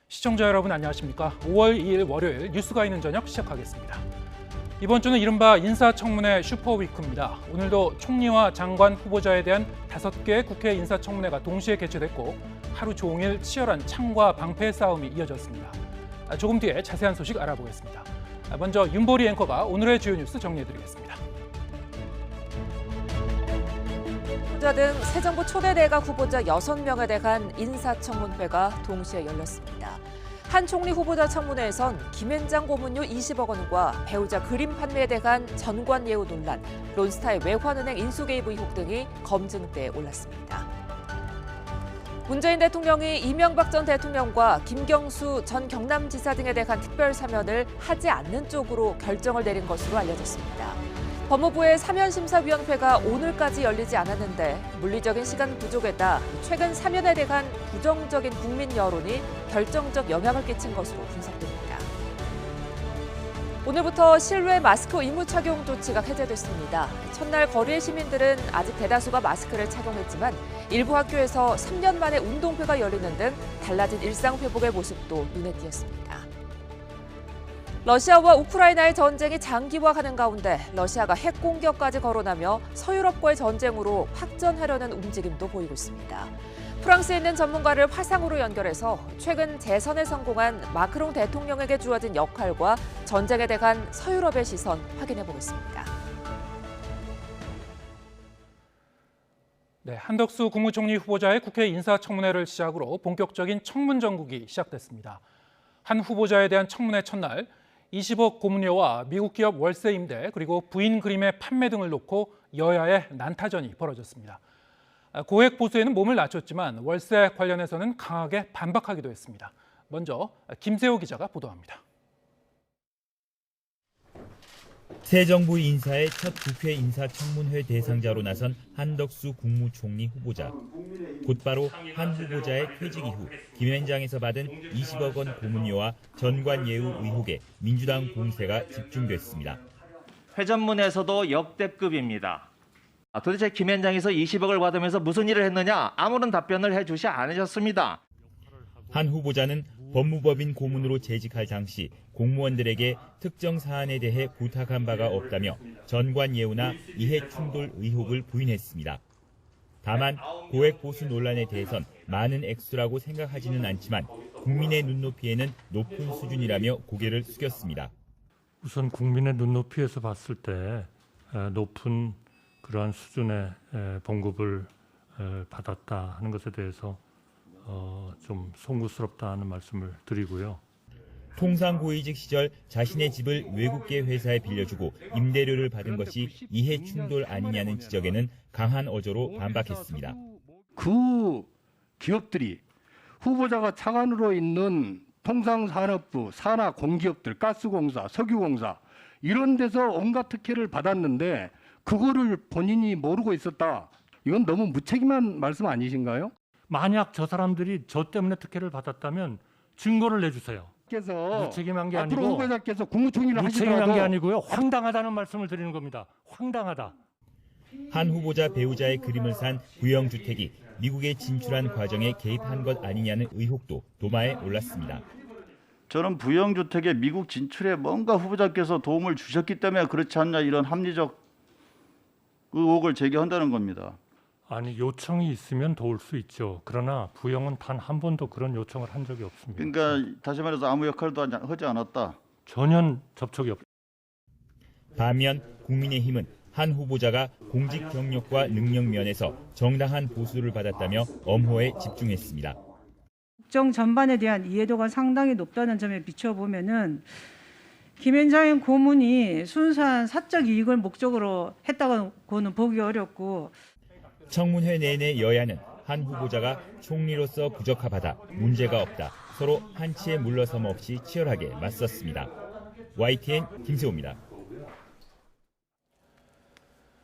시청자 여러분 안녕하십니까? 5월 2일 월요일 뉴스가 있는 저녁 시작하겠습니다. 이번 주는 이른바 인사청문회 슈퍼위크입니다. 오늘도 총리와 장관 후보자에 대한 5개의 국회 인사청문회가 동시에 개최됐고 하루 종일 치열한 창과 방패 싸움이 이어졌습니다. 조금 뒤에 자세한 소식 알아보겠습니다. 먼저 윤보리 앵커가 오늘의 주요 뉴스 정리해드리겠습니다. 후보자 등 새 정부 초대 내각 후보자 6명에 대한 인사청문회가 동시에 열렸습니다. 한 총리 후보자 청문회에선 김앤장 고문료 20억 원과 배우자 그림 판매에 대한 전관 예우 논란, 론스타의 외환은행 인수 개입 의혹 등이 검증대에 올랐습니다. 문재인 대통령이 이명박 전 대통령과 김경수 전 경남지사 등에 대한 특별 사면을 하지 않는 쪽으로 결정을 내린 것으로 알려졌습니다. 법무부의 사면심사위원회가 오늘까지 열리지 않았는데 물리적인 시간 부족에다 최근 사면에 대한 부정적인 국민 여론이 결정적 영향을 끼친 것으로 분석됩니다. 오늘부터 실외 마스크 의무 착용 조치가 해제됐습니다. 첫날 거리의 시민들은 아직 대다수가 마스크를 착용했지만 일부 학교에서 3년 만에 운동회가 열리는 등 달라진 일상 회복의 모습도 눈에 띄었습니다. 러시아와 우크라이나의 전쟁이 장기화하는 가운데 러시아가 핵 공격까지 거론하며 서유럽과의 전쟁으로 확전하려는 움직임도 보이고 있습니다. 프랑스에 있는 전문가를 화상으로 연결해서 최근 재선에 성공한 마크롱 대통령에게 주어진 역할과 전쟁에 대한 서유럽의 시선 확인해 보겠습니다. 네, 한덕수 국무총리 후보자의 국회 인사청문회를 시작으로 본격적인 청문 전국이 시작됐습니다. 한 후보자에 대한 청문회 첫날 20억 고문료와 미국 기업 월세 임대 그리고 부인 그림의 판매 등을 놓고 여야의 난타전이 벌어졌습니다. 고액 보수에는 몸을 낮췄지만 월세 관련해서는 강하게 반박하기도 했습니다. 먼저 김세호 기자가 보도합니다. 새 정부 인사의 첫 국회 인사청문회 대상자로 나선 한덕수 국무총리 후보자. 곧바로 한 후보자의 퇴직 이후 김앤장에서 받은 20억 원 고문료와 전관 예우 의혹에 민주당 공세가 집중됐습니다. 회전문에서도 역대급입니다. 도대체 김앤장에서 20억을 받으면서 무슨 일을 했느냐? 아무런 답변을 해주지 않으셨습니다. 한 후보자는 법무법인 고문으로 재직할 당시 공무원들에게 특정 사안에 대해 부탁한 바가 없다며 전관 예우나 이해 충돌 의혹을 부인했습니다. 다만 고액 보수 논란에 대해선 많은 액수라고 생각하지는 않지만 국민의 눈높이에는 높은 수준이라며 고개를 숙였습니다. 우선 국민의 눈높이에서 봤을 때 높은 그러한 수준의 봉급을 받았다 하는 것에 대해서 좀 송구스럽다 하는 말씀을 드리고요. 통상고위직 시절 자신의 집을 외국계 회사에 빌려주고 임대료를 받은 것이 이해 충돌 아니냐는 지적에는 강한 어조로 반박했습니다. 그 기업들이 후보자가 차관으로 있는 통상산업부, 산하 공기업들, 가스공사, 석유공사 이런 데서 온갖 특혜를 받았는데 그거를 본인이 모르고 있었다. 이건 너무 무책임한 말씀 아니신가요? 만약 저 사람들이 저 때문에 특혜를 받았다면 증거를 내주세요. 무책임한 게 앞으로 아니고 후보자께서 국무총리를 무책임한 하시더라도 게 아니고요. 황당하다는 말씀을 드리는 겁니다. 황당하다. 한 후보자 배우자의 그림을 산 구형주택이 미국에 진출한 과정에 개입한 것 아니냐는 의혹도 도마에 올랐습니다. 저는 부영주택의 미국 진출에 뭔가 후보자께서 도움을 주셨기 때문에 그렇지 않냐 이런 합리적 의혹을 제기한다는 겁니다. 아니 요청이 있으면 도울 수 있죠. 그러나 부영은 단 한 번도 그런 요청을 한 적이 없습니다. 그러니까 다시 말해서 아무 역할도 하지 않았다. 전혀 접촉이 없습니다. 반면 국민의힘은 한 후보자가 공직 경력과 능력 면에서 정당한 보수를 받았다며 엄호에 집중했습니다. 국정 전반에 대한 이해도가 상당히 높다는 점에 비춰보면은 김앤장 고문이 순수한 사적 이익을 목적으로 했다고는 보기 어렵고 청문회 내내 여야는 한 후보자가 총리로서 부적합하다, 문제가 없다, 서로 한치의 물러섬 없이 치열하게 맞섰습니다. YTN 김세호입니다.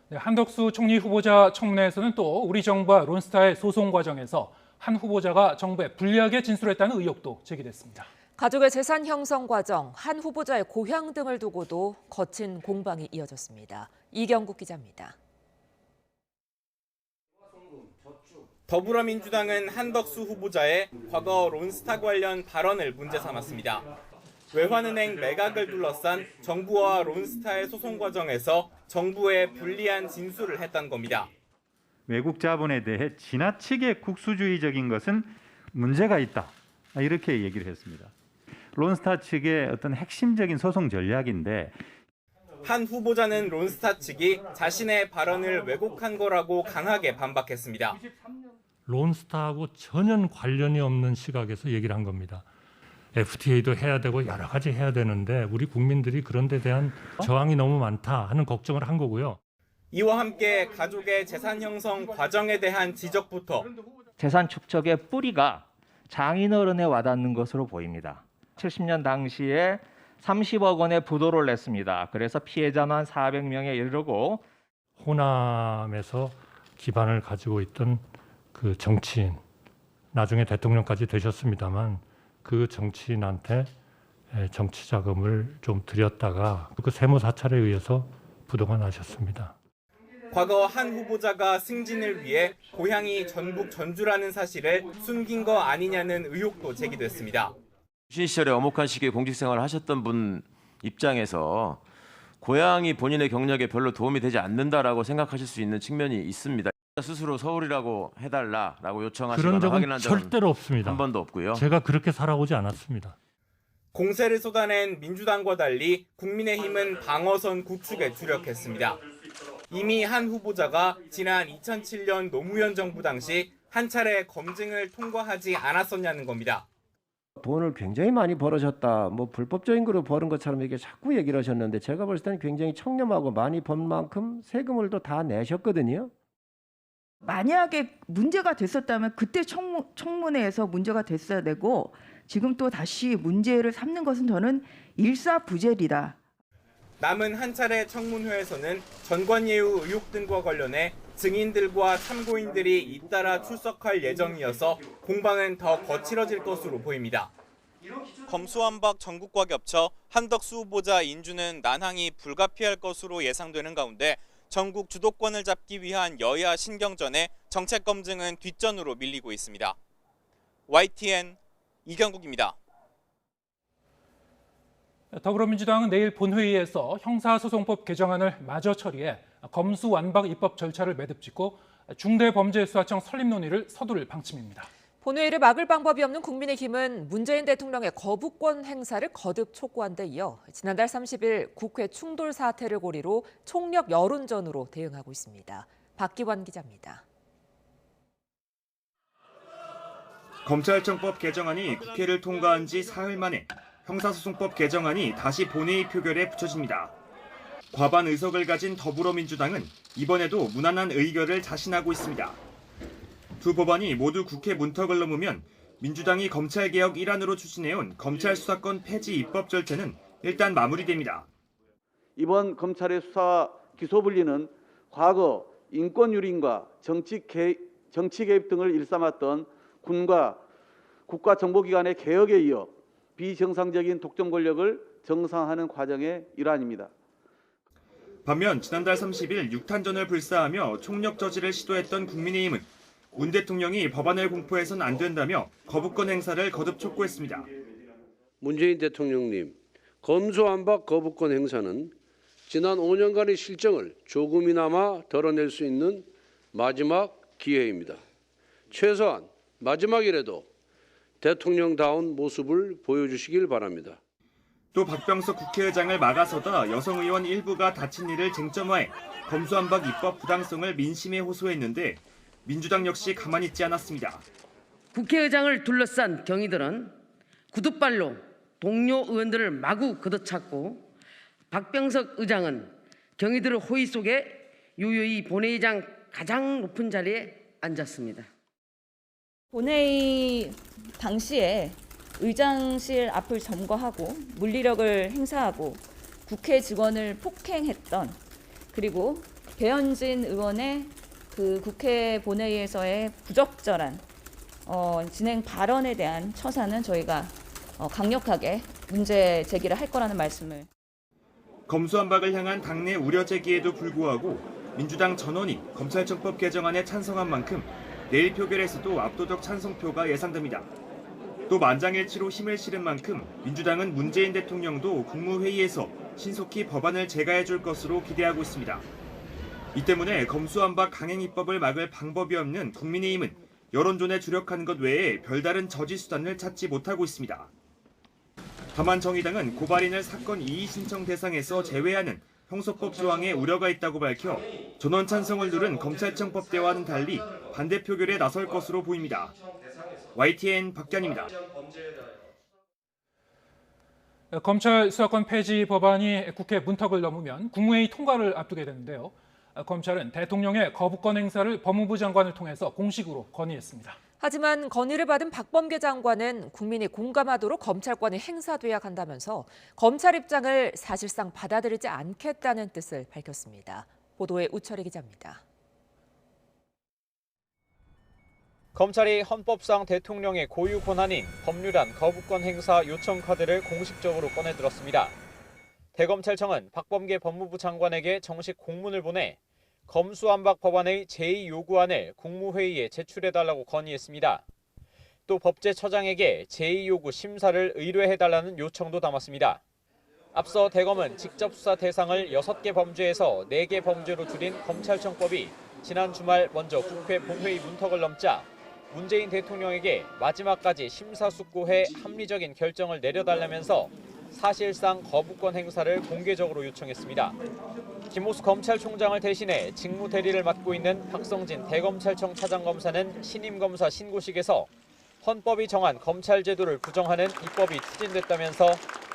네, 한덕수 총리 후보자 청문회에서는 또 우리 정부와 론스타의 소송 과정에서 한 후보자가 정부에 불리하게 진술했다는 의혹도 제기됐습니다. 가족의 재산 형성 과정, 한 후보자의 고향 등을 두고도 거친 공방이 이어졌습니다. 이경국 기자입니다. 더불어민주당은 한덕수 후보자의 과거 론스타 관련 발언을 문제 삼았습니다. 외환은행 매각을 둘러싼 정부와 론스타의 소송 과정에서 정부에 불리한 진술을 했던 겁니다. 외국 자본에 대해 지나치게 국수주의적인 것은 문제가 있다. 이렇게 얘기를 했습니다. 론스타 측의 어떤 핵심적인 소송 전략인데 한 후보자는 론스타 측이 자신의 발언을 왜곡한 거라고 강하게 반박했습니다. 론스타하고 전혀 관련이 없는 시각에서 얘기를 한 겁니다. FTA도 해야 되고 여러 가지 해야 되는데 우리 국민들이 그런 데 대한 저항이 너무 많다 하는 걱정을 한 거고요. 이와 함께 가족의 재산 형성 과정에 대한 지적부터 재산 축적의 뿌리가 장인어른에 와닿는 것으로 보입니다. 70년 당시에 30억 원의 부도를 냈습니다. 그래서 피해자만 400명에 이르고 호남에서 기반을 가지고 있던 그 정치인, 나중에 대통령까지 되셨습니다만 그 정치인한테 정치 자금을 좀 드렸다가 그 세무 사찰에 의해서 부도가 나셨습니다. 과거 한 후보자가 승진을 위해 고향이 전북 전주라는 사실을 숨긴 거 아니냐는 의혹도 제기됐습니다. 유신 시절에 엄혹한 시기에 공직생활을 하셨던 분 입장에서 고향이 본인의 경력에 별로 도움이 되지 않는다라고 생각하실 수 있는 측면이 있습니다. 스스로 서울이라고 해달라라고 요청하시거나 그런 적은 확인한 적은 절대로 없습니다. 한 번도 없고요. 제가 그렇게 살아오지 않았습니다. 공세를 쏟아낸 민주당과 달리 국민의힘은 방어선 구축에 주력했습니다. 이미 한 후보자가 지난 2007년 노무현 정부 당시 한 차례 검증을 통과하지 않았었냐는 겁니다. 돈을 굉장히 많이 벌어졌다. 뭐 불법적인 거로 벌은 것처럼 이렇게 자꾸 얘기를 하셨는데 제가 봤을 때는 굉장히 청렴하고 많이 번 만큼 세금을 또 다 내셨거든요. 만약에 문제가 됐었다면 그때 청문회에서 문제가 됐어야 되고 지금 또 다시 문제를 삼는 것은 저는 일사부재리다. 남은 한 차례 청문회에서는 전관예우 의혹 등과 관련해 증인들과 참고인들이 잇따라 출석할 예정이어서 공방은 더 거칠어질 것으로 보입니다. 검수완박 전국과 겹쳐 한덕수 후보자 인준은 난항이 불가피할 것으로 예상되는 가운데 전국 주도권을 잡기 위한 여야 신경전에 정책 검증은 뒷전으로 밀리고 있습니다. YTN 이경국입니다. 더불어민주당은 내일 본회의에서 형사소송법 개정안을 마저 처리해 검수완박 입법 절차를 매듭짓고 중대범죄수사청 설립 논의를 서두를 방침입니다. 본회의를 막을 방법이 없는 국민의힘은 문재인 대통령의 거부권 행사를 거듭 촉구한 데 이어 지난달 30일 국회 충돌 사태를 고리로 총력 여론전으로 대응하고 있습니다. 박기환 기자입니다. 검찰청법 개정안이 국회를 통과한 지 사흘 만에 형사소송법 개정안이 다시 본회의 표결에 붙여집니다. 과반 의석을 가진 더불어민주당은 이번에도 무난한 의결을 자신하고 있습니다. 두 법안이 모두 국회 문턱을 넘으면 민주당이 검찰개혁 일환으로 추진해온 검찰수사권 폐지 입법 절차는 일단 마무리됩니다. 이번 검찰의 수사 기소 분리는 과거 인권유린과 정치 개입 등을 일삼았던 군과 국가정보기관의 개혁에 이어 비정상적인 독점 권력을 정상화하는 과정의 일환입니다. 반면 지난달 30일 6탄전을 불사하며 총력 저지를 시도했던 국민의힘은 문 대통령이 법안을 공포해선 안 된다며 거부권 행사를 거듭 촉구했습니다. 문재인 대통령님, 검수완박 거부권 행사는 지난 5년간의 실정을 조금이나마 덜어낼 수 있는 마지막 기회입니다. 최소한 마지막이라도 대통령다운 모습을 보여주시길 바랍니다. 또 박병석 국회의장을 막아서다 여성 의원 일부가 다친 일을 쟁점화해 검수완박 입법 부당성을 민심에 호소했는데 민주당 역시 가만히 있지 않았습니다. 국회의장을 둘러싼 경위들은 구두발로 동료 의원들을 마구 걷어찼고 박병석 의장은 경위들의 호의 속에 유유히 본회의장 가장 높은 자리에 앉았습니다. 본회의 당시에 의장실 앞을 점거하고 물리력을 행사하고 국회 직원을 폭행했던 그리고 배현진 의원의 그 국회 본회의에서의 부적절한 진행 발언에 대한 처사는 저희가 강력하게 문제 제기를 할 거라는 말씀을. 검수완박을 향한 당내 우려 제기에도 불구하고 민주당 전원이 검찰청법 개정안에 찬성한 만큼 내일 표결에서도 압도적 찬성표가 예상됩니다. 또 만장일치로 힘을 실은 만큼 민주당은 문재인 대통령도 국무회의에서 신속히 법안을 제거해줄 것으로 기대하고 있습니다. 이 때문에 검수완박 강행입법을 막을 방법이 없는 국민의힘은 여론전에 주력하는 것 외에 별다른 저지 수단을 찾지 못하고 있습니다. 다만 정의당은 고발인을 사건 이의 신청 대상에서 제외하는 형소법 조항에 우려가 있다고 밝혀 전원 찬성을 누른 검찰청법대와는 달리 반대 표결에 나설 것으로 보입니다. YTN 박견입니다. 검찰 수사권 폐지 법안이 국회 문턱을 넘으면 국무회의 통과를 앞두게 되는데요. 검찰은 대통령의 거부권 행사를 법무부 장관을 통해서 공식으로 건의했습니다. 하지만 건의를 받은 박범계 장관은 국민이 공감하도록 검찰권이 행사돼야 한다면서 검찰 입장을 사실상 받아들이지 않겠다는 뜻을 밝혔습니다. 보도에 우철희 기자입니다. 검찰이 헌법상 대통령의 고유 권한인 법률안 거부권 행사 요청 카드를 공식적으로 꺼내들었습니다. 대검찰청은 박범계 법무부 장관에게 정식 공문을 보내 검수완박 법안의 제2요구안을 국무회의에 제출해달라고 건의했습니다. 또 법제처장에게 제2요구 심사를 의뢰해달라는 요청도 담았습니다. 앞서 대검은 직접 수사 대상을 6개 범죄에서 4개 범죄로 줄인 검찰청법이 지난 주말 먼저 국회 본회의 문턱을 넘자 문재인 대통령에게 마지막까지 심사숙고해 합리적인 결정을 내려달라면서 사실상 거부권 행사를 공개적으로 요청했습니다. 김호수 검찰총장을 대신해 직무 대리를 맡고 있는 박성진 대검찰청 차장검사는 신임 검사 신고식에서 헌법이 정한 검찰 제도를 부정하는 입법이 추진됐다면서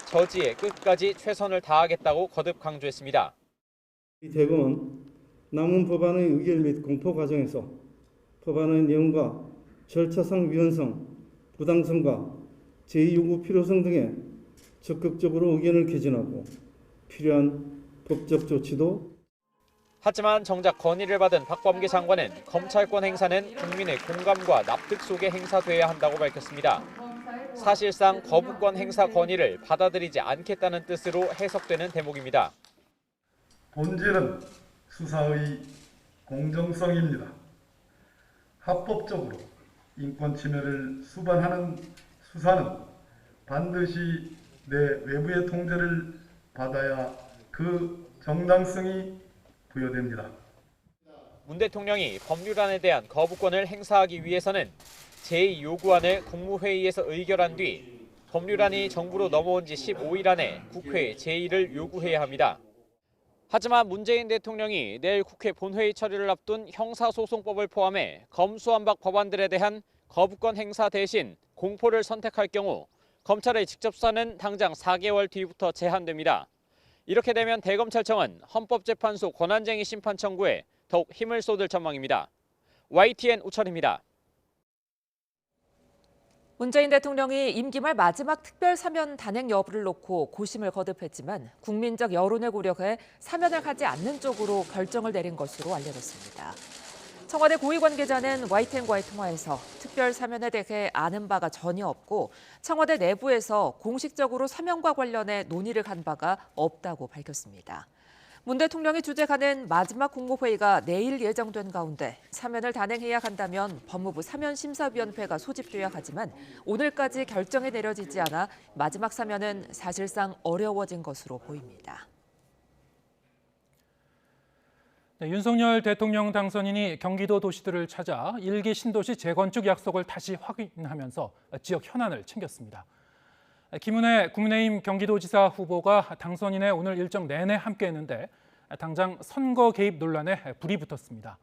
저지에 끝까지 최선을 다하겠다고 거듭 강조했습니다. 대검은 남은 법안의 의결 및 공포 과정에서 법안의 내용과 절차상 위헌성, 부당성과 제2요구 필요성 등에 적극적으로 의견을 개진하고 필요한 법적 조치도. 하지만 정작 건의를 받은 박범계 장관은 검찰권 행사는 국민의 공감과 납득 속에 행사돼야 한다고 밝혔습니다. 사실상 거부권 행사 건의를 받아들이지 않겠다는 뜻으로 해석되는 대목입니다. 본질은 수사의 공정성입니다. 합법적으로 인권 침해를 수반하는 수사는 반드시 내 외부의 통제를 받아야 그 정당성이 부여됩니다. 문 대통령이 법률안에 대한 거부권을 행사하기 위해서는 제2요구안을 국무회의에서 의결한 뒤 법률안이 정부로 넘어온 지 15일 안에 국회에 제2를 요구해야 합니다. 하지만 문재인 대통령이 내일 국회 본회의 처리를 앞둔 형사소송법을 포함해 검수완박 법안들에 대한 거부권 행사 대신 공포를 선택할 경우 검찰의 직접 수사는 당장 4개월 뒤부터 제한됩니다. 이렇게 되면 대검찰청은 헌법재판소 권한쟁의 심판 청구에 더욱 힘을 쏟을 전망입니다. YTN 우철입니다. 문재인 대통령이 임기 말 마지막 특별 사면 단행 여부를 놓고 고심을 거듭했지만 국민적 여론을 고려해 사면을 하지 않는 쪽으로 결정을 내린 것으로 알려졌습니다. 청와대 고위 관계자는 YTN과의 통화에서 특별 사면에 대해 아는 바가 전혀 없고 청와대 내부에서 공식적으로 사면과 관련해 논의를 한 바가 없다고 밝혔습니다. 문 대통령이 주재하는 마지막 국무회의가 내일 예정된 가운데 사면을 단행해야 한다면 법무부 사면심사위원회가 소집돼야 하지만 오늘까지 결정이 내려지지 않아 마지막 사면은 사실상 어려워진 것으로 보입니다. 네, 윤석열 대통령 당선인이 경기도 도시들을 찾아 1기 신도시 재건축 약속을 다시 확인하면서 지역 현안을 챙겼습니다. 김은혜 국민의힘 경기도지사 후보가 당선인의 오늘 일정 내내 함께했는데 당장 선거 개입 논란에 불이 붙었습니다.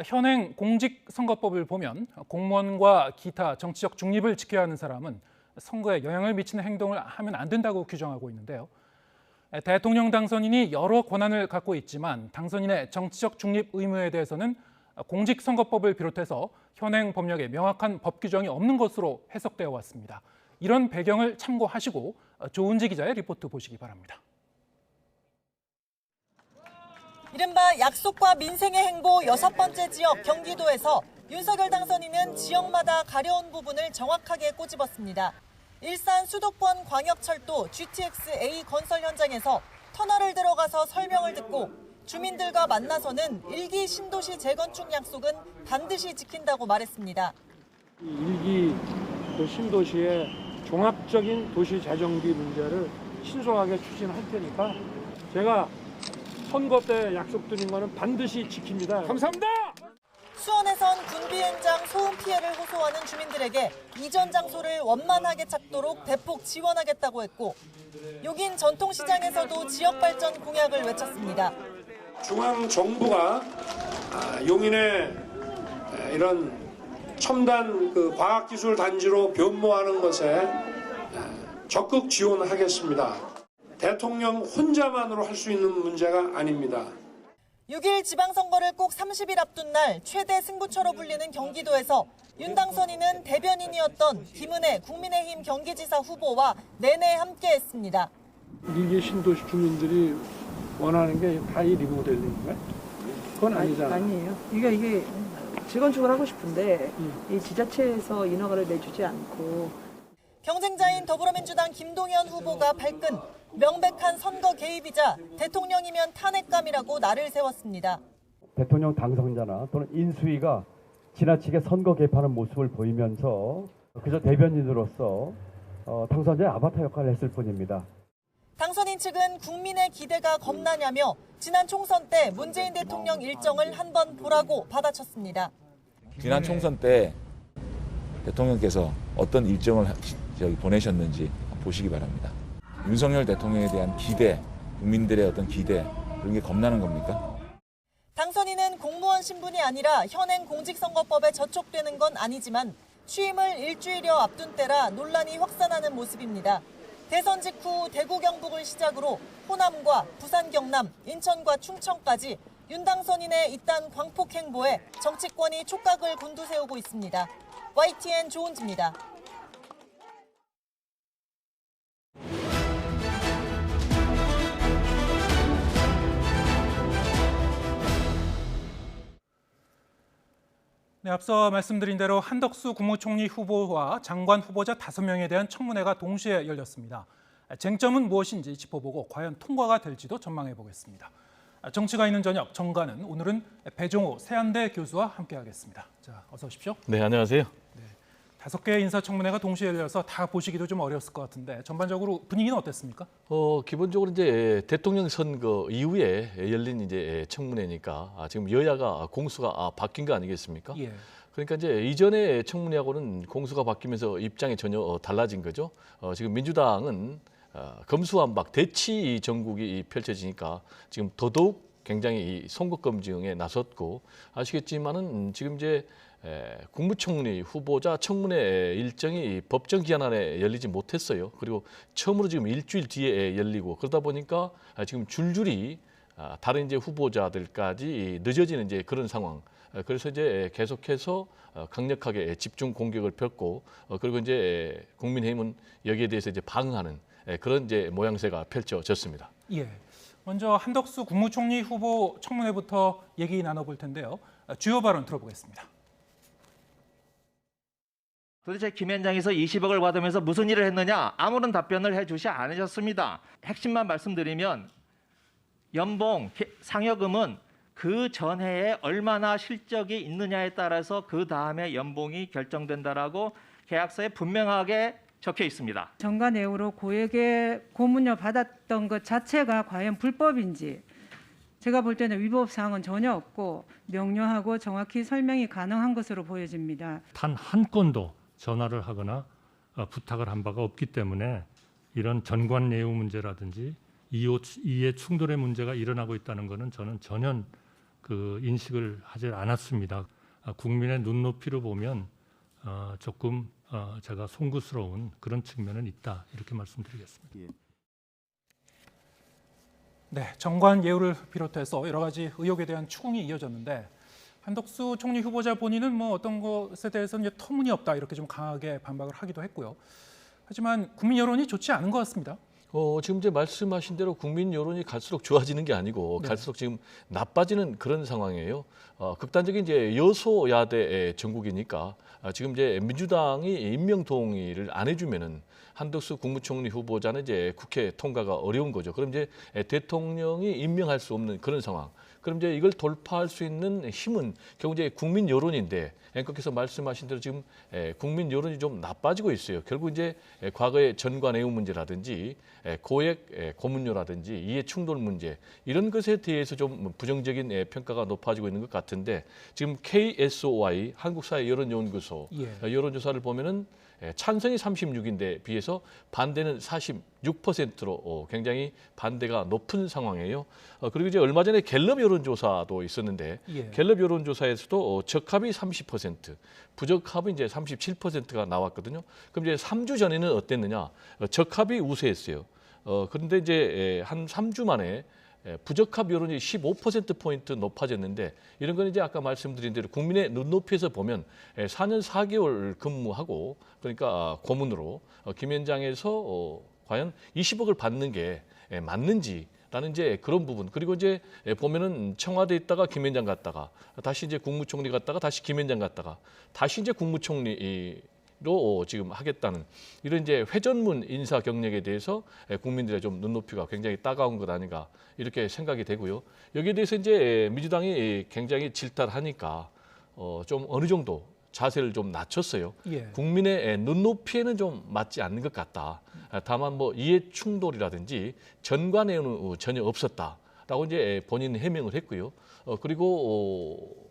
현행 공직선거법을 보면 공무원과 기타 정치적 중립을 지켜야 하는 사람은 선거에 영향을 미치는 행동을 하면 안 된다고 규정하고 있는데요. 대통령 당선인이 여러 권한을 갖고 있지만 당선인의 정치적 중립 의무에 대해서는 공직선거법을 비롯해서 현행 법령에 명확한 법 규정이 없는 것으로 해석되어 왔습니다. 이런 배경을 참고하시고 조은지 기자의 리포트 보시기 바랍니다. 이른바 약속과 민생의 행보 6번째 지역 경기도에서 윤석열 당선인은 지역마다 가려운 부분을 정확하게 꼬집었습니다. 일산 수도권 광역철도 GTX-A 건설 현장에서 터널을 들어가서 설명을 듣고 주민들과 만나서는 1기 신도시 재건축 약속은 반드시 지킨다고 말했습니다. 1기 신도시의 종합적인 도시 재정비 문제를 신속하게 추진할 테니까 제가 선거 때 약속드린 거는 반드시 지킵니다. 감사합니다. 수원에선 군비 현장 소음 피해를 호소하는 주민들에게 이전 장소를 원만하게 찾도록 대폭 지원하겠다고 했고, 용인 전통시장에서도 지역 발전 공약을 외쳤습니다. 중앙 정부가 용인의 이런 첨단 과학기술 단지로 변모하는 것에 적극 지원하겠습니다. 대통령 혼자만으로 할 수 있는 문제가 아닙니다. 6일 지방선거를 꼭 30일 앞둔 날 최대 승부처로 불리는 경기도에서 윤 당선인은 대변인이었던 김은혜 국민의힘 경기지사 후보와 내내 함께했습니다. 1기 신도시 주민들이 원하는 게 다이 리모델링인가요? 그건 아니잖아요. 아니에요. 이게 재건축을 하고 싶은데 이 지자체에서 인허가를 내주지 않고. 경쟁자인 더불어민주당 김동연 후보가 발끈, 명백한 선거 개입이자 대통령이면 탄핵감이라고 날을 세웠습니다. 대통령 당선자나 또는 인수위가 지나치게 선거 개입하는 모습을 보이면서 그저 대변인으로서 당선자의 아바타 역할을 했을 뿐입니다. 당선인 측은 국민의 기대가 겁나냐며 지난 총선 때 문재인 대통령 일정을 한번 보라고 받아쳤습니다. 지난 총선 때 대통령께서 어떤 일정을 보내셨는지 보시기 바랍니다. 윤석열 대통령에 대한 기대, 국민들의 어떤 기대, 그런 게 겁나는 겁니까? 당선인은 공무원 신분이 아니라 현행 공직선거법에 저촉되는 건 아니지만 취임을 일주일여 앞둔 때라 논란이 확산하는 모습입니다. 대선 직후 대구 경북을 시작으로 호남과 부산 경남, 인천과 충청까지 윤 당선인의 잇단 광폭 행보에 정치권이 촉각을 곤두세우고 있습니다. YTN 조은지입니다. 네, 앞서 말씀드린 대로 한덕수 국무총리 후보와 장관 후보자 5명에 대한 청문회가 동시에 열렸습니다. 쟁점은 무엇인지 짚어보고 과연 통과가 될지도 전망해 보겠습니다. 정치가 있는 저녁 정가는 오늘은 배종호 세안대 교수와 함께하겠습니다. 자, 어서 오십시오. 네, 안녕하세요. 5개의 인사청문회가 동시에 열려서 다 보시기도 좀 어려웠을 것 같은데 전반적으로 분위기는 어땠습니까? 기본적으로 이제 대통령 선거 이후에 열린 이제 청문회니까 지금 여야가 공수가 바뀐 거 아니겠습니까? 예. 그러니까 이제 이전의 청문회하고는 공수가 바뀌면서 입장이 전혀 달라진 거죠. 지금 민주당은 검수완박 대치 정국이 펼쳐지니까 지금 더더욱 굉장히 선거 검증에 나섰고, 아시겠지만은 지금 이제 국무총리 후보자 청문회 일정이 법정 기한 안에 열리지 못했어요. 그리고 처음으로 지금 일주일 뒤에 열리고, 그러다 보니까 지금 줄줄이 다른 이제 후보자들까지 늦어지는 이제 그런 상황. 그래서 이제 계속해서 강력하게 집중 공격을 폈고, 그리고 이제 국민의힘은 여기에 대해서 이제 방어하는 그런 이제 모양새가 펼쳐졌습니다. 예. 먼저 한덕수 국무총리 후보 청문회부터 얘기 나눠볼 텐데요. 주요 발언 들어보겠습니다. 도대체 김현장에서 20억을 받으면서 무슨 일을 했느냐? 아무런 답변을 해주지 않으셨습니다. 핵심만 말씀드리면 연봉, 상여금은 그 전해에 얼마나 실적이 있느냐에 따라서 그 다음에 연봉이 결정된다라고 계약서에 분명하게 적혀 있습니다. 정가 내후로 고액의 고문료 받았던 것 자체가 과연 불법인지 제가 볼 때는 위법 사항은 전혀 없고 명료하고 정확히 설명이 가능한 것으로 보여집니다. 단 한 건도 전화를 하거나 부탁을 한 바가 없기 때문에 이런 전관예우 문제라든지 이해 충돌의 문제가 일어나고 있다는 것은 저는 전혀 그 인식을 하지 않았습니다. 국민의 눈높이로 보면 조금 제가 송구스러운 그런 측면은 있다, 이렇게 말씀드리겠습니다. 네, 정관 예우를 비롯해서 여러 가지 의혹에 대한 추궁이 이어졌는데 한덕수 총리 후보자 본인은 뭐 어떤 것에 대해서는 이제 터무니없다 이렇게 좀 강하게 반박을 하기도 했고요. 하지만 국민 여론이 좋지 않은 것 같습니다. 지금 이제 말씀하신 대로 국민 여론이 갈수록 좋아지는 게 아니고 네. 갈수록 지금 나빠지는 그런 상황이에요. 극단적인 이제 여소야대 전국이니까 지금 이제 민주당이 임명 동의를 안 해주면은 한덕수 국무총리 후보자는 이제 국회 통과가 어려운 거죠. 그럼 이제 대통령이 임명할 수 없는 그런 상황. 그럼 이제 이걸 돌파할 수 있는 힘은 결국 이제 국민 여론인데 앵커께서 말씀하신 대로 지금 국민 여론이 좀 나빠지고 있어요. 결국 이제 과거의 전관예우 문제라든지 고액 고문료라든지 이해 충돌 문제 이런 것에 대해서 좀 부정적인 평가가 높아지고 있는 것 같은데 지금 KSOI 한국사회 여론연구소 여론조사를 보면은 찬성이 36인데 비해서 반대는 46%로 굉장히 반대가 높은 상황이에요. 그리고 이제 얼마 전에 갤럽 여론조사도 있었는데 갤럽 여론조사에서도 적합이 30%, 부적합이 이제 37%가 나왔거든요. 그럼 이제 3주 전에는 어땠느냐? 적합이 우세했어요. 그런데 이제 한 3주 만에 부적합 여론이 15%포인트 높아졌는데 이런 건 이제 아까 말씀드린 대로 국민의 눈높이에서 보면 4년 4개월 근무하고 그러니까 고문으로 김현장에서 과연 20억을 받는 게 맞는지라는 이제 그런 부분 그리고 이제 보면은 청와대에 있다가 김현장 갔다가 다시 이제 국무총리 갔다가 다시 김현장 갔다가 다시 이제 국무총리 로 지금 하겠다는 이런 이제 회전문 인사 경력에 대해서 국민들의 좀 눈높이가 굉장히 따가운 것 아닌가 이렇게 생각이 되고요. 여기에 대해서 이제 민주당이 굉장히 질타하니까 좀 어느 정도 자세를 좀 낮췄어요. 국민의 눈높이에는 좀 맞지 않는 것 같다. 다만 뭐 이해 충돌이라든지 전관에는 전혀 없었다라고 이제 본인 해명을 했고요. 그리고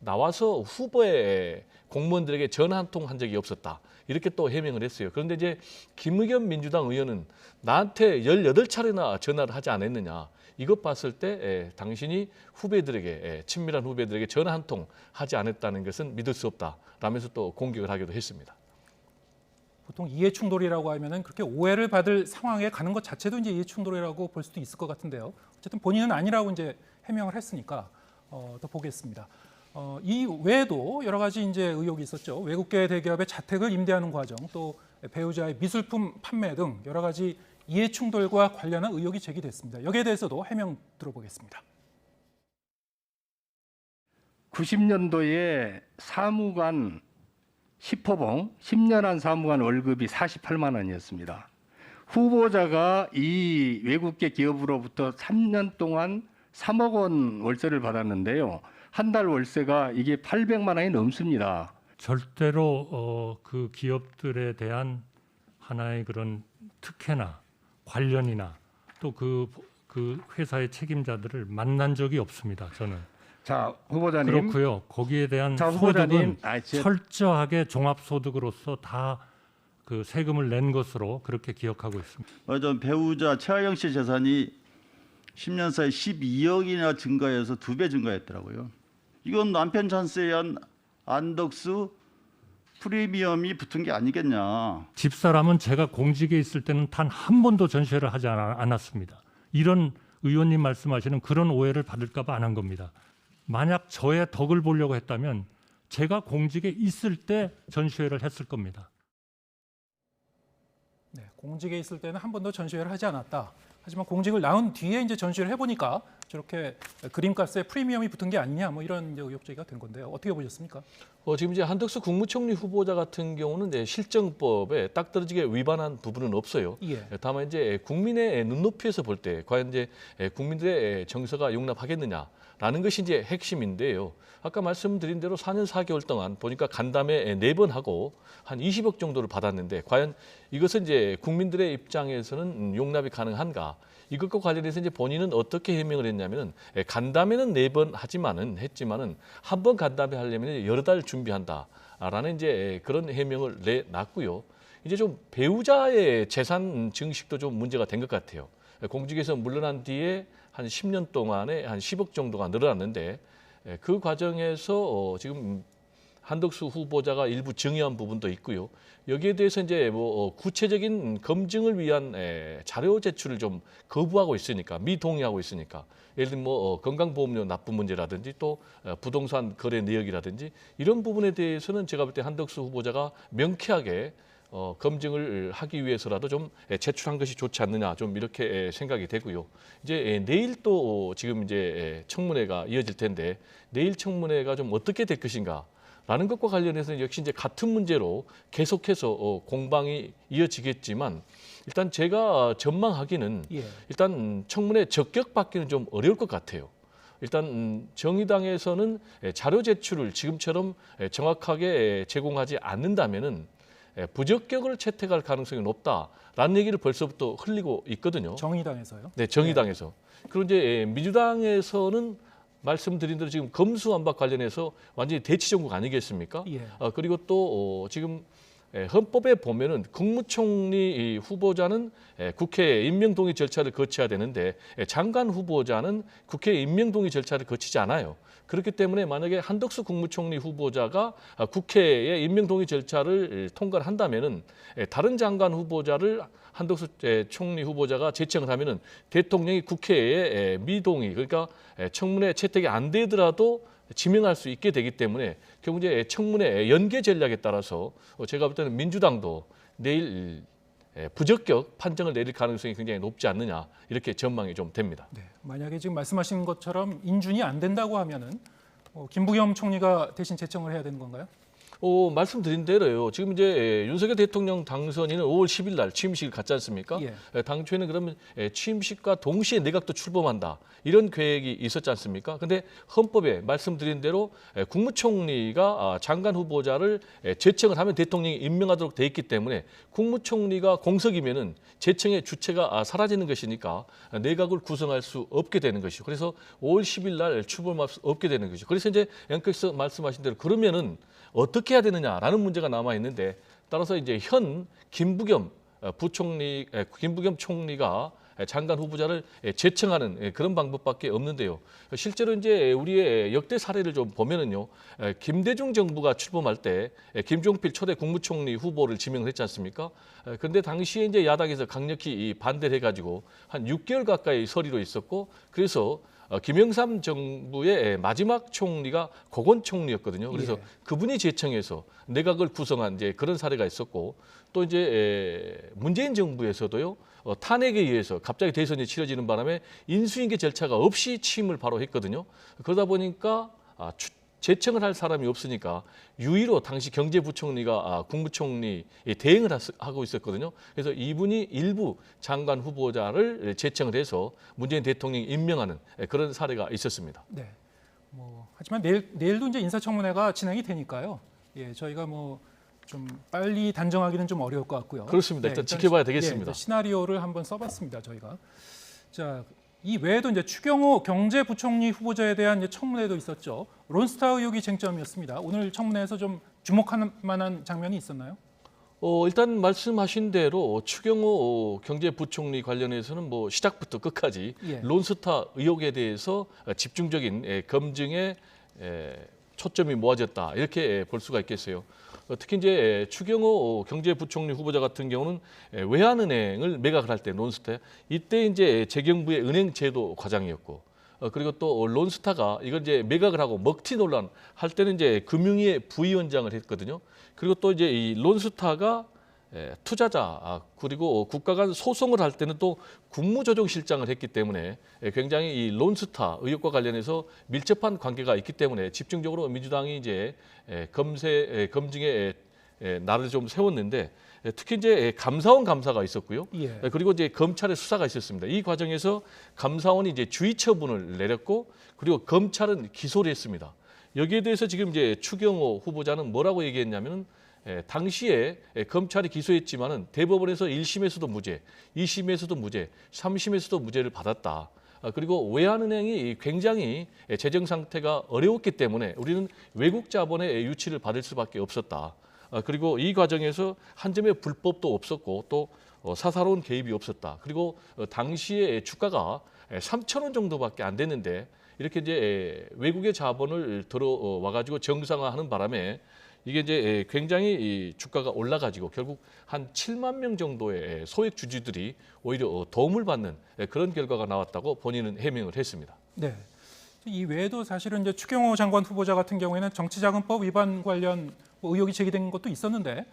나와서 후보의 공무원들에게 전화 한 통 한 적이 없었다. 이렇게 또 해명을 했어요. 그런데 이제 김의겸 민주당 의원은 나한테 18차례나 전화를 하지 않았느냐. 이것 봤을 때 당신이 후배들에게 친밀한 후배들에게 전화 한 통 하지 않았다는 것은 믿을 수 없다. 라면서 또 공격을 하기도 했습니다. 보통 이해 충돌이라고 하면은 그렇게 오해를 받을 상황에 가는 것 자체도 이제 이해 충돌이라고 볼 수도 있을 것 같은데요. 어쨌든 본인은 아니라고 이제 해명을 했으니까 더 보겠습니다. 이 외에도 여러 가지 이제 의혹이 있었죠. 외국계 대기업의 자택을 임대하는 과정, 또 배우자의 미술품 판매 등 여러 가지 이해 충돌과 관련한 의혹이 제기됐습니다. 여기에 대해서도 해명 들어보겠습니다. 90년도에 사무관 10호봉 10년한 사무관 월급이 48만 원이었습니다. 후보자가 이 외국계 기업으로부터 3년 동안 3억 원 월세를 받았는데요. 한 달 월세가 이게 800만 원이 넘습니다. 절대로 그 기업들에 대한 하나의 그런 특혜나 관련이나 또 그 회사의 책임자들을 만난 적이 없습니다. 저는. 자, 후보자님. 그렇고요. 거기에 대한 소득은 철저하게 종합소득으로서 다 그 세금을 낸 것으로 그렇게 기억하고 있습니다. 맞아, 배우자 최하영 씨 재산이 10년 사이 12억이나 증가해서 2배 증가했더라고요. 이건 남편 잔세에 한 안덕수 프리미엄이 붙은 게 아니겠냐. 집사람은 제가 공직에 있을 때는 단 한 번도 전시회를 하지 않았습니다. 이런 의원님 말씀하시는 그런 오해를 받을까 봐 안 한 겁니다. 만약 저의 덕을 보려고 했다면 제가 공직에 있을 때 전시회를 했을 겁니다. 네, 공직에 있을 때는 한 번도 전시회를 하지 않았다. 하지만 공직을 나온 뒤에 이제 전시를 해보니까 저렇게 그림값에 프리미엄이 붙은 게 아니냐, 뭐 이런 이제 의혹 제기가 된 건데요. 어떻게 보셨습니까? 지금 이제 한덕수 국무총리 후보자 같은 경우는 이제 실정법에 딱 떨어지게 위반한 부분은 없어요. 다만 이제 국민의 눈높이에서 볼 때 과연 이제 국민들의 정서가 용납하겠느냐라는 것이 이제 핵심인데요. 아까 말씀드린 대로 4년 4개월 동안 보니까 간담회 4번 하고 한 20억 정도를 받았는데 과연 이것은 이제 국민들의 입장에서는 용납이 가능한가? 이것과 관련해서 이제 본인은 어떻게 해명을 했냐면은 간담회는 4번 했지만은 한 번 간담회 하려면 여러 달 준비한다라는 이제 그런 해명을 내놨고요. 이제 좀 배우자의 재산 증식도 좀 문제가 된 것 같아요. 공직에서 물러난 뒤에 한 10년 동안에 한 10억 정도가 늘어났는데 그 과정에서 지금 한덕수 후보자가 일부 증여한 부분도 있고요. 여기에 대해서 이제 뭐 구체적인 검증을 위한 자료 제출을 좀 거부하고 있으니까 미동의하고 있으니까 예를 들면 뭐 건강보험료 납부 문제라든지 또 부동산 거래 내역이라든지 이런 부분에 대해서는 제가 볼 때 한덕수 후보자가 명쾌하게 검증을 하기 위해서라도 좀 제출한 것이 좋지 않느냐 좀 이렇게 생각이 되고요. 이제 내일 또 지금 이제 청문회가 이어질 텐데 내일 청문회가 좀 어떻게 될 것인가라는 것과 관련해서는 역시 이제 같은 문제로 계속해서 공방이 이어지겠지만 일단 제가 전망하기는 일단 청문회 적격받기는 좀 어려울 것 같아요. 일단 정의당에서는 자료 제출을 지금처럼 정확하게 제공하지 않는다면은 부적격을 채택할 가능성이 높다라는 얘기를 벌써부터 흘리고 있거든요. 정의당에서요? 네, 정의당에서. 그리고 이제 민주당에서는 말씀드린 대로 지금 검수완박 관련해서 완전히 대치 정국 아니겠습니까? 그리고 또 지금 헌법에 보면은 국무총리 후보자는 국회 임명동의 절차를 거쳐야 되는데 장관 후보자는 국회 임명동의 절차를 거치지 않아요. 그렇기 때문에 만약에 한덕수 국무총리 후보자가 국회의 임명동의 절차를 통과를 한다면은 다른 장관 후보자를 한덕수 총리 후보자가 제청을 하면은 대통령이 국회에 미동의 그러니까 청문회 채택이 안 되더라도 지명할 수 있게 되기 때문에 결국 이제 청문회 연계 전략에 따라서 제가 볼 때는 민주당도 내일 부적격 판정을 내릴 가능성이 굉장히 높지 않느냐 이렇게 전망이 좀 됩니다. 네, 만약에 지금 말씀하신 것처럼 인준이 안 된다고 하면은 김부겸 총리가 대신 제청을 해야 되는 건가요? 말씀드린 대로요. 지금 이제 윤석열 대통령 당선인은 5월 10일 날 취임식을 갖지 않습니까? 당초에는 그러면 취임식과 동시에 내각도 출범한다. 이런 계획이 있었지 않습니까? 근데 헌법에 말씀드린 대로 국무총리가 장관 후보자를 제청을 하면 대통령이 임명하도록 돼 있기 때문에 국무총리가 공석이면은 제청의 주체가 사라지는 것이니까 내각을 구성할 수 없게 되는 것이죠. 그래서 5월 10일 날 출범할 수 없게 되는 것이죠. 그래서 이제 앵커께서 말씀하신 대로 그러면은 어떻게 해야 되느냐라는 문제가 남아 있는데 따라서 이제 현 김부겸 총리가 장관 후보자를 제청하는 그런 방법밖에 없는데요. 실제로 이제 우리의 역대 사례를 좀 보면은요, 김대중 정부가 출범할 때 김종필 초대 국무총리 후보를 지명을 했지 않습니까? 그런데 당시에 이제 야당에서 강력히 반대를 해가지고 한 6개월 가까이 서리로 있었고 그래서 김영삼 정부의 마지막 총리가 고건 총리였거든요. 그래서 그분이 제청해서 내각을 구성한 이제 그런 사례가 있었고 또 이제 문재인 정부에서도요 탄핵에 의해서 갑자기 대선이 치러지는 바람에 인수인계 절차가 없이 취임을 바로 했거든요. 그러다 보니까 제청을 할 사람이 없으니까 유의로 당시 경제부총리가 국무총리 대행을 하고 있었거든요. 그래서 이분이 일부 장관 후보자를 제청을 해서 문재인 대통령이 임명하는 그런 사례가 있었습니다. 네. 하지만 내일도 이제 인사청문회가 진행이 되니까요. 저희가 좀 빨리 단정하기는 좀 어려울 것 같고요. 그렇습니다. 일단 지켜봐야 되겠습니다. 시나리오를 한번 써봤습니다. 저희가. 자. 이 외에도 이제 추경호 경제부총리 후보자에 대한 이제 청문회도 있었죠. 론스타 의혹이 쟁점이었습니다. 오늘 청문회에서 좀 주목할 만한 장면이 있었나요? 일단 말씀하신 대로 추경호 경제부총리 관련해서는 시작부터 끝까지 론스타 의혹에 대해서 집중적인 검증에 초점이 모아졌다 이렇게 볼 수가 있겠어요. 특히 이제 추경호 경제부총리 후보자 같은 경우는 외환은행을 매각을 할 때 론스타 이때 이제 재경부의 은행제도 과장이었고 그리고 또 론스타가 이걸 이제 매각을 하고 먹튀 논란 할 때는 이제 금융위의 부위원장을 했거든요. 그리고 또 이제 이 론스타가 투자자 그리고 국가 간 소송을 할 때는 또 국무조정실장을 했기 때문에 굉장히 이 론스타 의혹과 관련해서 밀접한 관계가 있기 때문에 집중적으로 민주당이 이제 검증에 날을 좀 세웠는데 특히 이제 감사원 감사가 있었고요. 그리고 이제 검찰의 수사가 있었습니다. 이 과정에서 감사원이 이제 주의 처분을 내렸고 그리고 검찰은 기소를 했습니다. 여기에 대해서 지금 이제 추경호 후보자는 뭐라고 얘기했냐면은 당시에 검찰이 기소했지만은 대법원에서 1심에서도 무죄, 2심에서도 무죄, 3심에서도 무죄를 받았다. 그리고 외환은행이 굉장히 재정 상태가 어려웠기 때문에 우리는 외국 자본의 유치를 받을 수밖에 없었다. 그리고 이 과정에서 한 점의 불법도 없었고 또 사사로운 개입이 없었다. 그리고 당시에 주가가 3,000원 정도밖에 안 됐는데 이렇게 이제 외국의 자본을 들어와 가지고 정상화하는 바람에 이게 이제 굉장히 주가가 올라가지고 결국 한 7만 명 정도의 소액 주주들이 오히려 도움을 받는 그런 결과가 나왔다고 본인은 해명을 했습니다. 네. 이 외에도 사실은 이제 추경호 장관 후보자 같은 경우에는 정치자금법 위반 관련 의혹이 제기된 것도 있었는데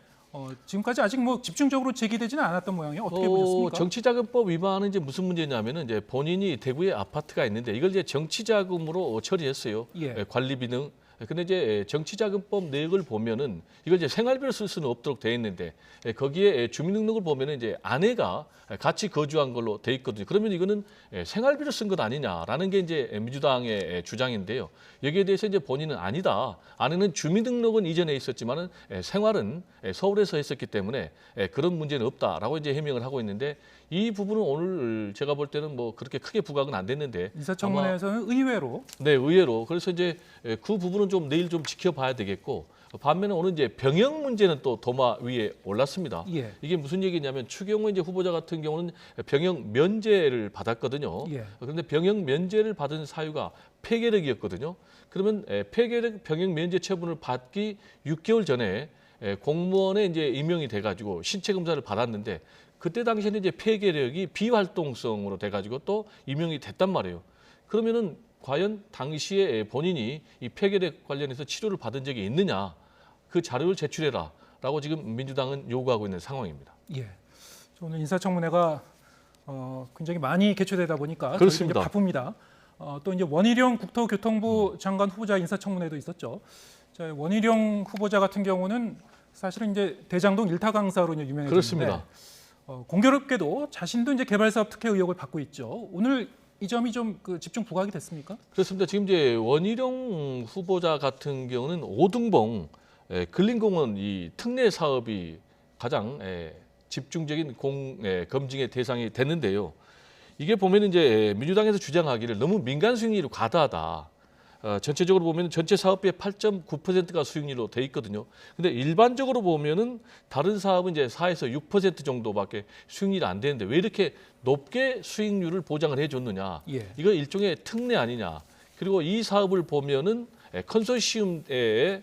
지금까지 아직 뭐 집중적으로 제기되지는 않았던 모양이에요. 어떻게 보셨습니까? 정치자금법 위반은 이제 무슨 문제냐면은 이제 본인이 대구에 아파트가 있는데 이걸 이제 정치자금으로 처리했어요. 예. 관리비 등. 근데 이제 정치자금법 내역을 보면은 이걸 이제 생활비로 쓸 수는 없도록 돼 있는데 거기에 주민등록을 보면은 이제 아내가 같이 거주한 걸로 돼 있거든요. 그러면 이거는 생활비로 쓴 것 아니냐라는 게 이제 민주당의 주장인데요. 여기에 대해서 이제 본인은 아니다. 아내는 주민등록은 이전에 있었지만은 생활은 서울에서 했었기 때문에 그런 문제는 없다라고 이제 해명을 하고 있는데 이 부분은 오늘 제가 볼 때는 뭐 그렇게 크게 부각은 안 됐는데 인사청문회에서는 의외로 의외로 그래서 이제 그 부분은 좀 내일 좀 지켜봐야 되겠고 반면에 오늘 이제 병역 문제는 또 도마 위에 올랐습니다. 예. 이게 무슨 얘기냐면 추경호 이제 후보자 같은 경우는 병역 면제를 받았거든요. 예. 그런데 병역 면제를 받은 사유가 폐결핵이었거든요. 그러면 폐결핵 병역 면제 처분을 받기 6개월 전에 공무원에 이제 임용이 돼가지고 신체 검사를 받았는데 그때 당시에는 이제 폐결핵이 비활동성으로 돼가지고 또 임용이 됐단 말이에요. 그러면은 과연 당시에 본인이 이 폐결핵 관련해서 치료를 받은 적이 있느냐? 그 자료를 제출해라라고 지금 민주당은 요구하고 있는 상황입니다. 예. 오늘 인사청문회가 굉장히 많이 개최되다 보니까 그렇습니다. 저희 이제 바쁩니다. 또 이제 원희룡 국토교통부 장관 후보자 인사청문회도 있었죠. 자, 원희룡 후보자 같은 경우는 사실은 이제 대장동 일타 강사로 이제 유명해졌는데 그렇습니다. 공교롭게도 자신도 이제 개발사업 특혜 의혹을 받고 있죠. 오늘 이 점이 좀 집중 부각이 됐습니까? 그렇습니다. 지금 이제 원희룡 후보자 같은 경우는 오등봉 근린공원 이 특례 사업이 가장 집중적인 검증의 대상이 됐는데요. 이게 보면 이제 민주당에서 주장하기를 너무 민간 수익률이 과다하다. 전체적으로 보면 전체 사업비의 8.9%가 수익률로 돼 있거든요. 근데 일반적으로 보면은 다른 사업은 이제 4에서 6% 정도밖에 수익률이 안 되는데 왜 이렇게 높게 수익률을 보장을 해줬느냐? 예. 이거 일종의 특례 아니냐? 그리고 이 사업을 보면은 컨소시엄에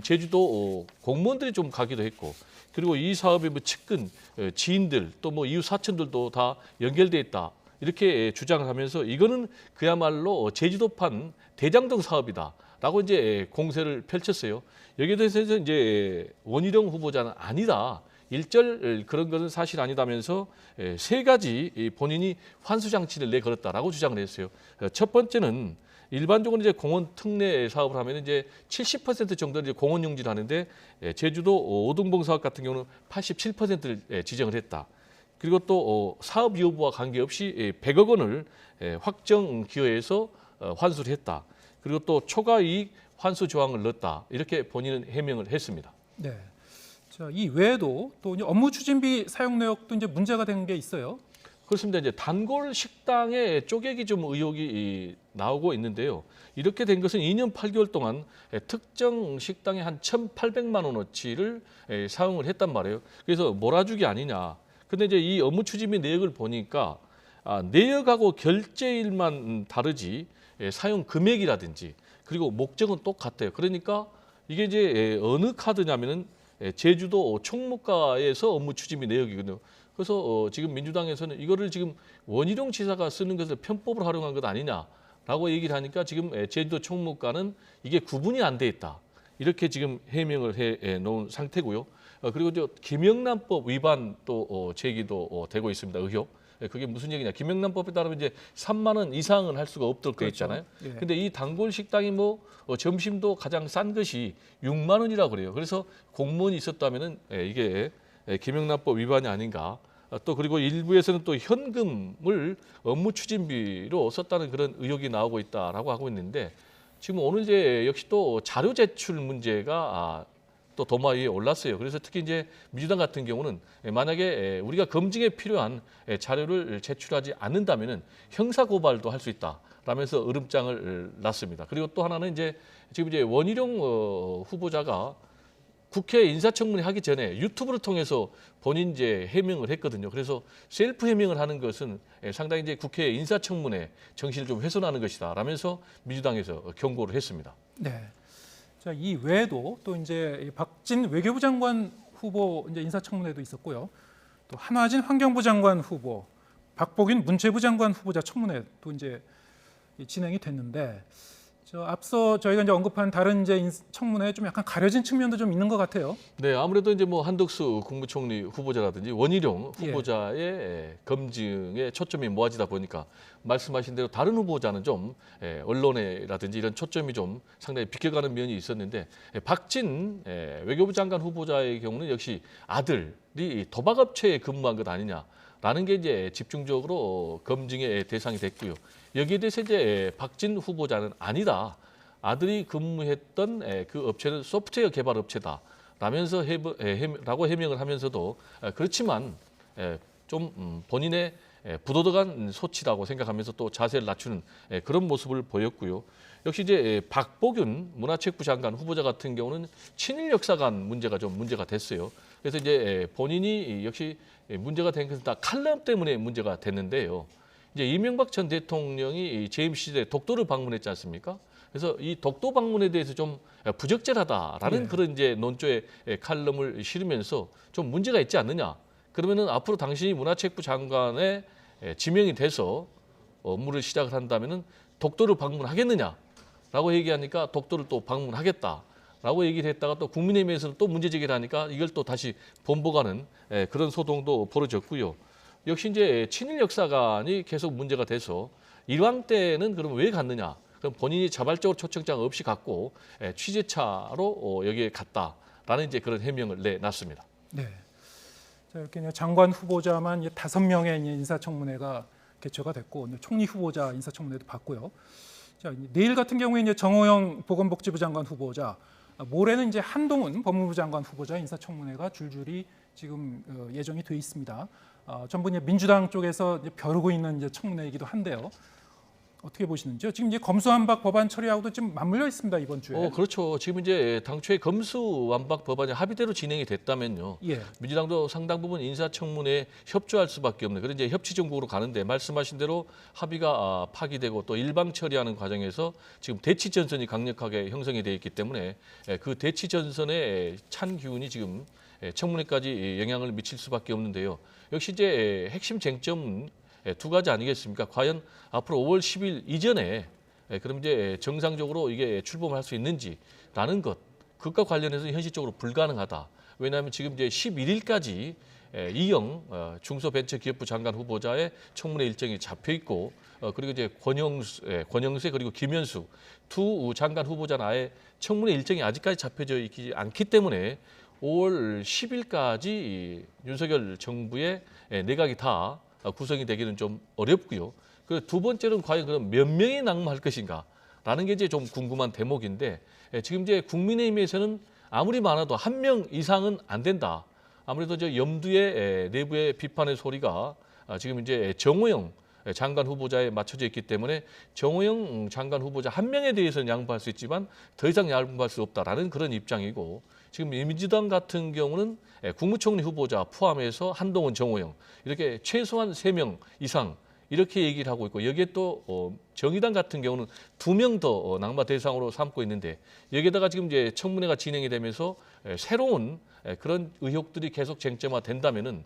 제주도 공무원들이 좀 가기도 했고, 그리고 이 사업의 뭐 측근 지인들 또 뭐 이웃 사촌들도 다 연결돼 있다. 이렇게 주장을 하면서 이거는 그야말로 제주도판 대장동 사업이다라고 이제 공세를 펼쳤어요. 여기에 대해서 이제 원희룡 후보자는 아니다. 일절 그런 것은 사실 아니다면서 세 가지 본인이 환수 장치를 내걸었다라고 주장을 했어요. 첫 번째는 일반적으로 이제 공원 특례 사업을 하면 이제 70% 정도는 이제 공원 용지를 하는데 제주도 오등봉 사업 같은 경우는 87%를 지정을 했다. 그리고 또 사업 여부와 관계없이 100억 원을 확정 기여해서 환수를 했다. 그리고 또 초과이익 환수 조항을 넣었다. 이렇게 본인은 해명을 했습니다. 네. 자, 이 외에도 또 이제 업무 추진비 사용 내역도 이제 문제가 된 게 있어요. 그렇습니다. 이제 단골 식당에 쪼개기 좀 의혹이 나오고 있는데요. 이렇게 된 것은 2년 8개월 동안 특정 식당에 한 1,800만 원어치를 사용을 했단 말이에요. 그래서 몰아주기 아니냐. 근데 이제 이 업무 추진비 내역을 보니까 내역하고 결제일만 다르지 사용 금액이라든지 그리고 목적은 똑같아요. 그러니까 이게 이제 어느 카드냐면은 제주도 총무과에서 업무 추진비 내역이거든요. 그래서 지금 민주당에서는 이거를 지금 원희룡 지사가 쓰는 것을 편법으로 활용한 것 아니냐라고 얘기를 하니까 지금 제주도 총무과는 이게 구분이 안 돼 있다. 이렇게 지금 해명을 해 놓은 상태고요. 그리고 저 김영란법 위반 또 제기도 되고 있습니다. 의혹. 그게 무슨 얘기냐? 김영란법에 따르면 이제 3만 원 이상은 할 수가 없도록 돼 있잖아요. 그렇죠. 예. 근데 이 단골 식당이 뭐 점심도 가장 싼 것이 6만 원이라고 그래요. 그래서 공무원이 있었다면은 이게 김영란법 위반이 아닌가. 또 그리고 일부에서는 또 현금을 업무 추진비로 썼다는 그런 의혹이 나오고 있다라고 하고 있는데 지금 오늘 이제 역시 또 자료 제출 문제가 또 도마 위에 올랐어요. 그래서 특히 이제 민주당 같은 경우는 만약에 우리가 검증에 필요한 자료를 제출하지 않는다면은 형사 고발도 할 수 있다라면서 으름장을 놨습니다. 그리고 또 하나는 이제 지금 이제 원희룡 후보자가 국회 인사청문회 하기 전에 유튜브를 통해서 본인 이제 해명을 했거든요. 그래서 셀프 해명을 하는 것은 상당히 이제 국회 인사청문회 정신을 좀 훼손하는 것이다라면서 민주당에서 경고를 했습니다. 네. 자, 이 외에도 또 이제 박진 외교부 장관 후보 이제 인사청문회도 있었고요. 또 한화진 환경부 장관 후보, 박복윤 문체부 장관 후보자 청문회도 이제 진행이 됐는데, 앞서 저희가 이제 언급한 다른 이제 청문회에 좀 약간 가려진 측면도 좀 있는 것 같아요. 네, 아무래도 이제 뭐 한덕수 국무총리 후보자라든지 원희룡 후보자의 검증에 초점이 모아지다 보니까 말씀하신 대로 다른 후보자는 좀 언론에라든지 이런 초점이 좀 상당히 비껴가는 면이 있었는데 박진 외교부 장관 후보자의 경우는 역시 아들이 도박업체에 근무한 것 아니냐라는 게 이제 집중적으로 검증의 대상이 됐고요. 여기에 대해서 이제 박진 후보자는 아니다. 아들이 근무했던 그 업체는 소프트웨어 개발 업체다. 라고 해명을 하면서도 그렇지만 좀 본인의 부도덕한 소치라고 생각하면서 또 자세를 낮추는 그런 모습을 보였고요. 역시 이제 박보균 문화체육부 장관 후보자 같은 경우는 친일 역사관 문제가 좀 문제가 됐어요. 그래서 이제 본인이 역시 문제가 된 것은 다 칼럼 때문에 문제가 됐는데요. 이제 이명박 전 대통령이 재임 시절에 독도를 방문했지 않습니까? 그래서 이 독도 방문에 대해서 좀 부적절하다라는 그런 이제 논조의 칼럼을 실으면서 좀 문제가 있지 않느냐. 그러면은 앞으로 당신이 문화체육부 장관에 지명이 돼서 업무를 시작을 한다면은 독도를 방문하겠느냐라고 얘기하니까 독도를 또 방문하겠다라고 얘기를 했다가 또 국민의힘에서는 또 문제 제기를 하니까 이걸 또 다시 본보가는 그런 소동도 벌어졌고요. 역시 이제 친일 역사관이 계속 문제가 돼서 일왕 때는 그럼 왜 갔느냐? 그럼 본인이 자발적으로 초청장 없이 갔고 취재차로 여기에 갔다라는 이제 그런 해명을 내놨습니다. 네. 자, 이렇게 장관 후보자만 5명의 인사청문회가 개최가 됐고 총리 후보자 인사청문회도 봤고요. 자, 내일 같은 경우에 이제 정호영 보건복지부 장관 후보자, 모레는 이제 한동훈 법무부 장관 후보자 인사청문회가 줄줄이 지금 예정이 돼 있습니다. 전부 이제 민주당 쪽에서 이제 벼르고 있는 이제 청문회이기도 한데요. 어떻게 보시는지요? 지금 이제 검수완박 법안 처리하고도 좀 맞물려 있습니다, 이번 주에. 그렇죠. 지금 이제 당초에 검수완박 법안이 합의대로 진행이 됐다면요. 민주당도 상당 부분 인사청문회에 협조할 수밖에 없는 그런 이제 협치 정국으로 가는데 말씀하신 대로 합의가 파기되고 또 일방 처리하는 과정에서 지금 대치 전선이 강력하게 형성이 되어 있기 때문에 그 대치 전선의 찬 기운이 지금 청문회까지 영향을 미칠 수밖에 없는데요. 역시 이제 핵심 쟁점은 두 가지 아니겠습니까? 과연 앞으로 5월 10일 이전에 그럼 이제 정상적으로 이게 출범할 수 있는지라는 것, 그것과 관련해서 현실적으로 불가능하다. 왜냐하면 지금 이제 11일까지 이영 중소벤처기업부 장관 후보자의 청문회 일정이 잡혀 있고 그리고 이제 권영세 그리고 김현수 두 장관 후보자는 아예 청문회 일정이 아직까지 잡혀져 있지 않기 때문에 5월 10일까지 윤석열 정부의 내각이 다 구성이 되기는 좀 어렵고요. 그 두 번째는 과연 그럼 몇 명이 낙마할 것인가라는 게 이제 좀 궁금한 대목인데 지금 이제 국민의힘에서는 아무리 많아도 1명 이상은 안 된다. 아무래도 저 염두에 내부의 비판의 소리가 지금 이제 정호영 장관 후보자에 맞춰져 있기 때문에 정호영 장관 후보자 1명에 대해서는 양보할 수 있지만 더 이상 양보할 수 없다라는 그런 입장이고 지금 민주당 같은 경우는 국무총리 후보자 포함해서 한동훈, 정호영 이렇게 최소한 3명 이상 이렇게 얘기를 하고 있고 여기에 또 정의당 같은 경우는 2명 더 낙마 대상으로 삼고 있는데 여기에다가 지금 이제 청문회가 진행이 되면서 새로운 그런 의혹들이 계속 쟁점화된다면은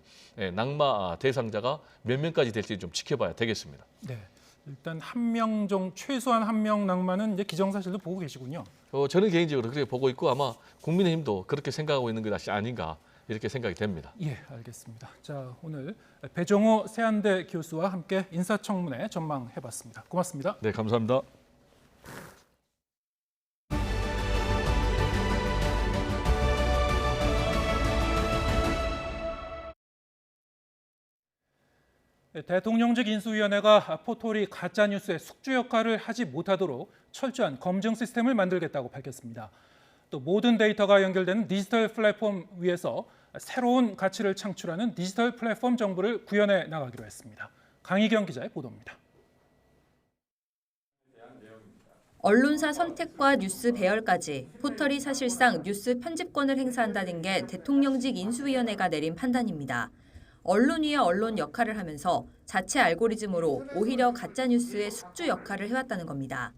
낙마 대상자가 몇 명까지 될지 좀 지켜봐야 되겠습니다. 네, 일단 최소한 1명 낙마는 이제 기정사실도 보고 계시군요. 저는 개인적으로 그렇게 보고 있고 아마 국민의힘도 그렇게 생각하고 있는 것이 아닌가 이렇게 생각이 됩니다. 예, 알겠습니다. 자, 오늘 배정호 세한대 교수와 함께 인사청문회 전망해봤습니다. 고맙습니다. 네, 감사합니다. 대통령직 인수위원회가 포털이 가짜뉴스의 숙주 역할을 하지 못하도록 철저한 검증 시스템을 만들겠다고 밝혔습니다. 또 모든 데이터가 연결되는 디지털 플랫폼 위에서 새로운 가치를 창출하는 디지털 플랫폼 정부를 구현해 나가기로 했습니다. 강희경 기자의 보도입니다. 언론사 선택과 뉴스 배열까지 포털이 사실상 뉴스 편집권을 행사한다는 게 대통령직 인수위원회가 내린 판단입니다. 언론 위에 언론 역할을 하면서 자체 알고리즘으로 오히려 가짜뉴스의 숙주 역할을 해왔다는 겁니다.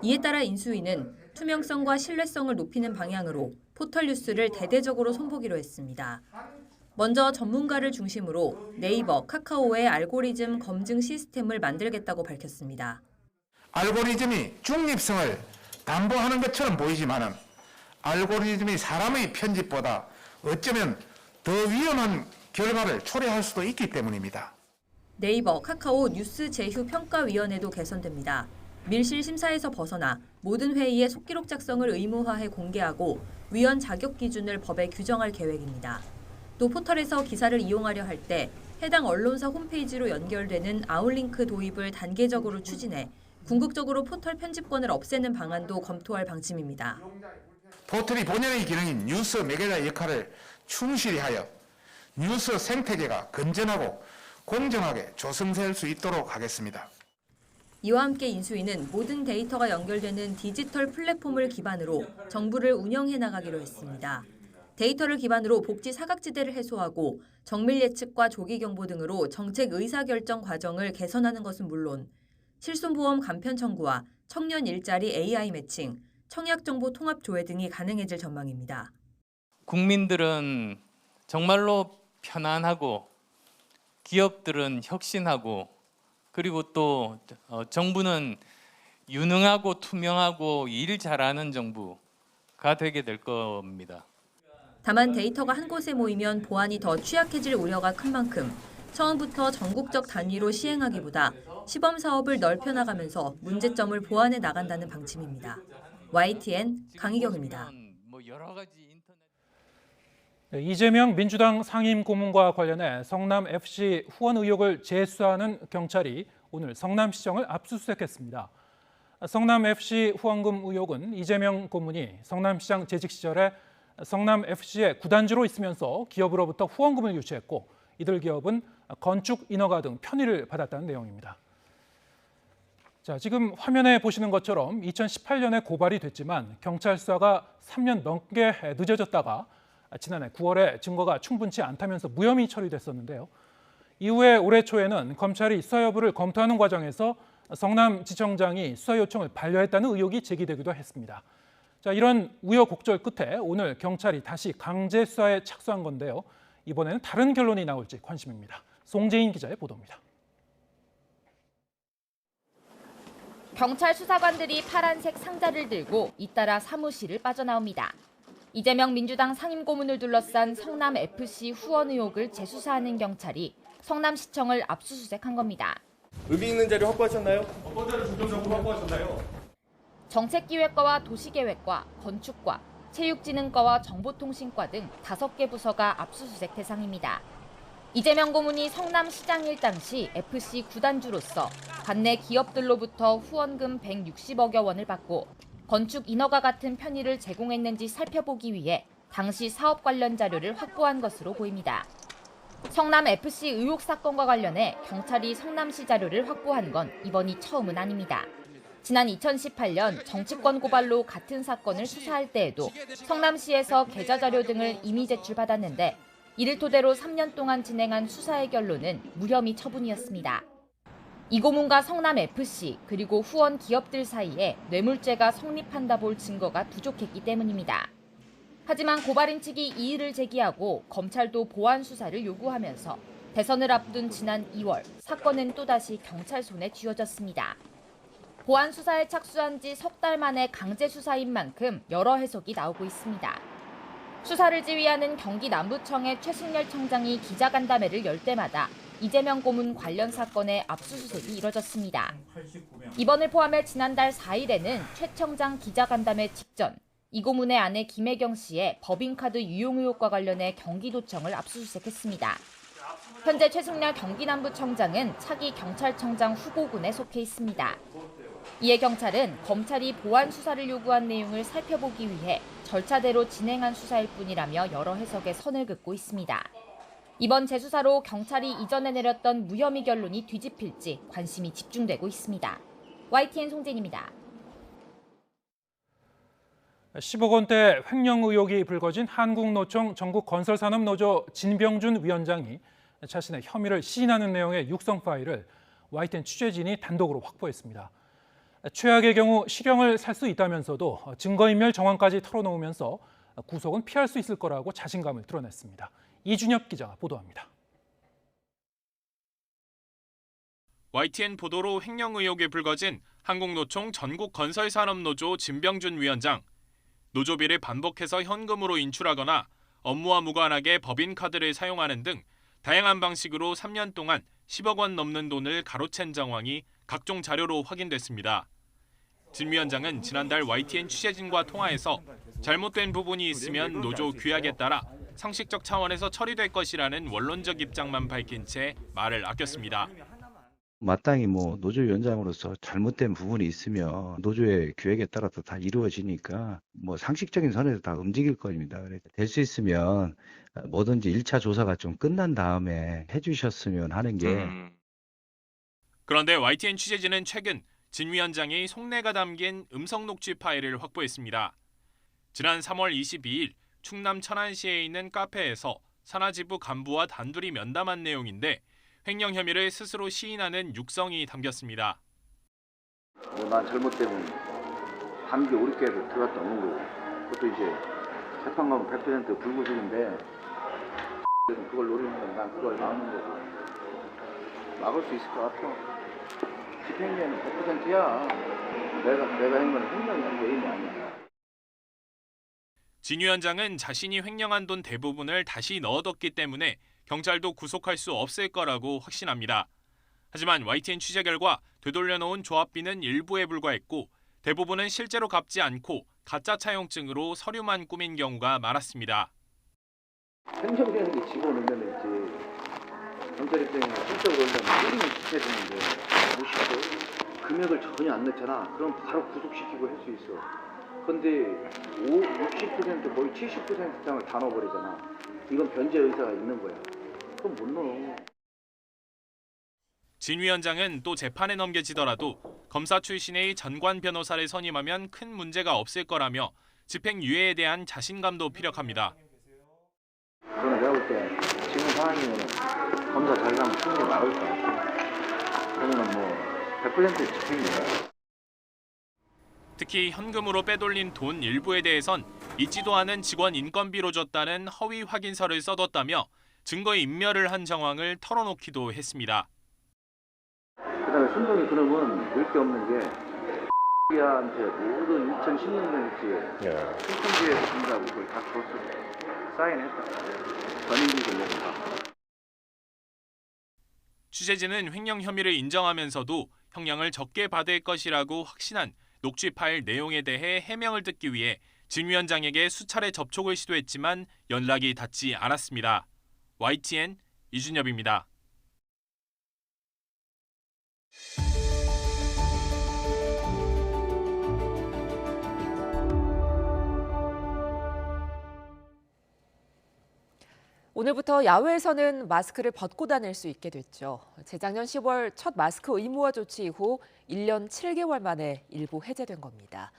이에 따라 인수위는 투명성과 신뢰성을 높이는 방향으로 포털 뉴스를 대대적으로 손보기로 했습니다. 먼저 전문가를 중심으로 네이버, 카카오의 알고리즘 검증 시스템을 만들겠다고 밝혔습니다. 알고리즘이 중립성을 담보하는 것처럼 보이지만은 알고리즘이 사람의 편집보다 어쩌면 더 위험한 결과를 초래할 수도 있기 때문입니다. 네이버, 카카오 뉴스 제휴 평가위원회도 개선됩니다. 밀실 심사에서 벗어나 모든 회의의 속기록 작성을 의무화해 공개하고 위원 자격 기준을 법에 규정할 계획입니다. 또 포털에서 기사를 이용하려 할 때 해당 언론사 홈페이지로 연결되는 아웃링크 도입을 단계적으로 추진해 궁극적으로 포털 편집권을 없애는 방안도 검토할 방침입니다. 포털이 본연의 기능인 뉴스 매개자 역할을 충실히 하여 뉴스 생태계가 건전하고 공정하게 조성될 수 있도록 하겠습니다. 이와 함께 인수위는 모든 데이터가 연결되는 디지털 플랫폼을 기반으로 정부를 운영해 나가기로 했습니다. 데이터를 기반으로 복지 사각지대를 해소하고 정밀 예측과 조기 경보 등으로 정책 의사결정 과정을 개선하는 것은 물론 실손보험 간편 청구와 청년 일자리 AI 매칭, 청약정보 통합 조회 등이 가능해질 전망입니다. 국민들은 정말로 편안하고 기업들은 혁신하고 그리고 또 정부는 유능하고 투명하고 일 잘하는 정부가 되게 될 겁니다. 다만 데이터가 한 곳에 모이면 보안이 더 취약해질 우려가 큰 만큼 처음부터 전국적 단위로 시행하기보다 시범 사업을 넓혀 나가면서 문제점을 보완해 나간다는 방침입니다. YTN 강희경입니다. 이재명 민주당 상임고문과 관련해 성남FC 후원 의혹을 재수하는 경찰이 오늘 성남시청을 압수수색했습니다. 성남FC 후원금 의혹은 이재명 고문이 성남시장 재직 시절에 성남FC의 구단주로 있으면서 기업으로부터 후원금을 유치했고 이들 기업은 건축 인허가 등 편의를 받았다는 내용입니다. 자, 지금 화면에 보시는 것처럼 2018년에 고발이 됐지만 경찰 수사가 3년 넘게 늦어졌다가 지난해 9월에 증거가 충분치 않다면서 무혐의 처리됐었는데요. 이후에 올해 초에는 검찰이 수사 여부를 검토하는 과정에서 성남지청장이 수사 요청을 반려했다는 의혹이 제기되기도 했습니다. 자, 이런 우여곡절 끝에 오늘 경찰이 다시 강제 수사에 착수한 건데요. 이번에는 다른 결론이 나올지 관심입니다. 송재인 기자의 보도입니다. 경찰 수사관들이 파란색 상자를 들고 잇따라 사무실을 빠져나옵니다. 이재명 민주당 상임고문을 둘러싼 성남FC 후원 의혹을 재수사하는 경찰이 성남시청을 압수수색한 겁니다. 의미 있는 자료 확보하셨나요? 어떤 자료 중점적으로 확보하셨나요? 정책기획과와 도시계획과, 건축과, 체육진흥과와 정보통신과 등 5개 부서가 압수수색 대상입니다. 이재명 고문이 성남시장일 당시 FC 구단주로서 관내 기업들로부터 후원금 160억여 원을 받고 건축 인허가 같은 편의를 제공했는지 살펴보기 위해 당시 사업 관련 자료를 확보한 것으로 보입니다. 성남FC 의혹 사건과 관련해 경찰이 성남시 자료를 확보한 건 이번이 처음은 아닙니다. 지난 2018년 정치권 고발로 같은 사건을 수사할 때에도 성남시에서 계좌 자료 등을 이미 제출받았는데 이를 토대로 3년 동안 진행한 수사의 결론은 무혐의 처분이었습니다. 이 고문과 성남FC 그리고 후원 기업들 사이에 뇌물죄가 성립한다 볼 증거가 부족했기 때문입니다. 하지만 고발인 측이 이의를 제기하고 검찰도 보완 수사를 요구하면서 대선을 앞둔 지난 2월 사건은 또다시 경찰 손에 쥐어졌습니다. 보완 수사에 착수한 지 석 달 만에 강제 수사인 만큼 여러 해석이 나오고 있습니다. 수사를 지휘하는 경기 남부청의 최승열 청장이 기자간담회를 열 때마다 이재명 고문 관련 사건의 압수수색이 이뤄졌습니다. 이번을 포함해 지난달 4일에는 최 청장 기자간담회 직전 이 고문의 아내 김혜경 씨의 법인카드 유용 의혹과 관련해 경기도청을 압수수색했습니다. 현재 최승열 경기남부청장은 차기 경찰청장 후보군에 속해 있습니다. 이에 경찰은 검찰이 보완 수사를 요구한 내용을 살펴보기 위해 절차대로 진행한 수사일 뿐이라며 여러 해석에 선을 긋고 있습니다. 이번 재수사로 경찰이 이전에 내렸던 무혐의 결론이 뒤집힐지 관심이 집중되고 있습니다. YTN 송진입니다. 10억 원대 횡령 의혹이 불거진 한국노총 전국건설산업노조 진병준 위원장이 자신의 혐의를 시인하는 내용의 육성 파일을 YTN 취재진이 단독으로 확보했습니다. 최악의 경우 실형을 살 수 있다면서도 증거인멸 정황까지 털어놓으면서 구속은 피할 수 있을 거라고 자신감을 드러냈습니다. 이준엽 기자가 보도합니다. YTN 보도로 횡령 의혹에 불거진 한국노총 전국건설산업노조 진병준 위원장. 노조비를 반복해서 현금으로 인출하거나 업무와 무관하게 법인카드를 사용하는 등 다양한 방식으로 3년 동안 10억 원 넘는 돈을 가로챈 정황이 각종 자료로 확인됐습니다. 진 위원장은 지난달 YTN 취재진과 통화에서 잘못된 부분이 있으면 노조 규약에 따라 상식적 차원에서 처리될 것이라는 원론적 입장만 밝힌 채 말을 아꼈습니다. 마땅히 노조위원장으로서 잘못된 부분이 있으면 노조의 규약에 따라서 다 이루어지니까 상식적인 선에서 다 움직일 겁니다. 될 수 있으면 뭐든지 1차 조사가 좀 끝난 다음에 해주셨으면 하는 게. 그런데 YTN 취재진은 최근 진 위원장의 속내가 담긴 음성 녹취 파일을 확보했습니다. 지난 3월 22일 충남 천안시에 있는 카페에서 산하지부 간부와 단둘이 면담한 내용인데 횡령 혐의를 스스로 시인하는 육성이 담겼습니다. 난 잘못되면 단계 5개로 들어갔다 오는 거고 그것도 이제 재판관은 100% 불구속인데 그걸 노리는 건 난 그걸 막는 거고 막을 수 있을 것 같아. 집행유예는 100%야. 내가 한 건 횡령이야. 개인이 아니야. 진 위원장은 자신이 횡령한 돈 대부분을 다시 넣어뒀기 때문에 경찰도 구속할 수 없을 거라고 확신합니다. 하지만 YTN 취재 결과 되돌려놓은 조합비는 일부에 불과했고 대부분은 실제로 갚지 않고 가짜 차용증으로 서류만 꾸민 경우가 많았습니다. 횡령되는 게 집어넣으면 이제 경찰 입장에서 실적으로 올리면 때리면 지켜주는데 무시하고 금액을 전혀 안 넣잖아. 그럼 바로 구속시키고 할 수 있어. 근데 60% 거의 70% 땅을 다 넣어버리잖아. 이건 변제 의사가 있는 거야. 그럼 못 넣어. 진 위원장은 또 재판에 넘겨지더라도 검사 출신의 전관 변호사를 선임하면 큰 문제가 없을 거라며 집행유예에 대한 자신감도 피력합니다. 저는 내가 볼 때 지금 상황이면 검사 잘 가면 충분히 막을 것 같아. 그러면 100% 집행유예. 특히 현금으로 빼돌린 돈 일부에 대해선 있지도 않은 직원 인건비로 줬다는 허위 확인서를 써뒀다며 증거 인멸을 한 정황을 털어놓기도 했습니다. 그다음에 순동이 그놈은 늘 게 없는 게 한테 모든 2016년에 신천지에 준다고 그걸 다 줬어. 사인했다. 전인지도 내고 다. 취재진은 횡령 혐의를 인정하면서도 형량을 적게 받을 것이라고 확신한 녹취 파일 내용에 대해 해명을 듣기 위해 진 위원장에게 수차례 접촉을 시도했지만 연락이 닿지 않았습니다. YTN 이준엽입니다. 오늘부터 야외에서는 마스크를 벗고 다닐 수 있게 됐죠. 재작년 10월 첫 마스크 의무화 조치 이후 1년 7개월 만에 일부 해제된 겁니다.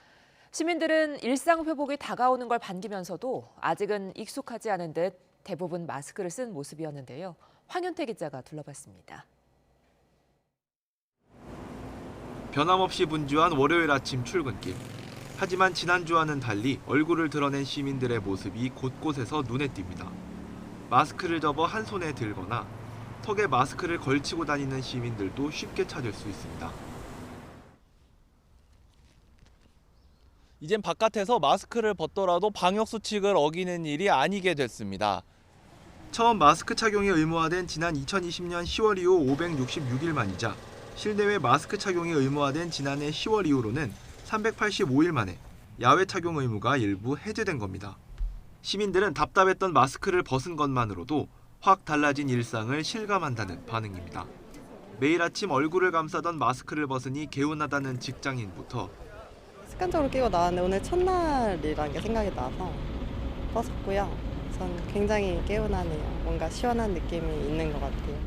시민들은 일상 회복이 다가오는 걸 반기면서도 아직은 익숙하지 않은 듯 대부분 마스크를 쓴 모습이었는데요. 황윤태 기자가 둘러봤습니다. 변함없이 분주한 월요일 아침 출근길. 하지만 지난주와는 달리 얼굴을 드러낸 시민들의 모습이 곳곳에서 눈에 띕니다. 마스크를 접어 한 손에 들거나 턱에 마스크를 걸치고 다니는 시민들도 쉽게 찾을 수 있습니다. 이젠 바깥에서 마스크를 벗더라도 방역 수칙을 어기는 일이 아니게 됐습니다. 처음 마스크 착용이 의무화된 지난 2020년 10월 이후 566일 만이자 실내외 마스크 착용이 의무화된 지난해 10월 이후로는 385일 만에 야외 착용 의무가 일부 해제된 겁니다. 시민들은 답답했던 마스크를 벗은 것만으로도 확 달라진 일상을 실감한다는 반응입니다. 매일 아침 얼굴을 감싸던 마스크를 벗으니 개운하다는 직장인부터 습관적으로 끼고 나왔는데 오늘 첫날이라는 게 생각이 나서 벗었고요. 전 굉장히 개운하네요. 뭔가 시원한 느낌이 있는 것 같아요.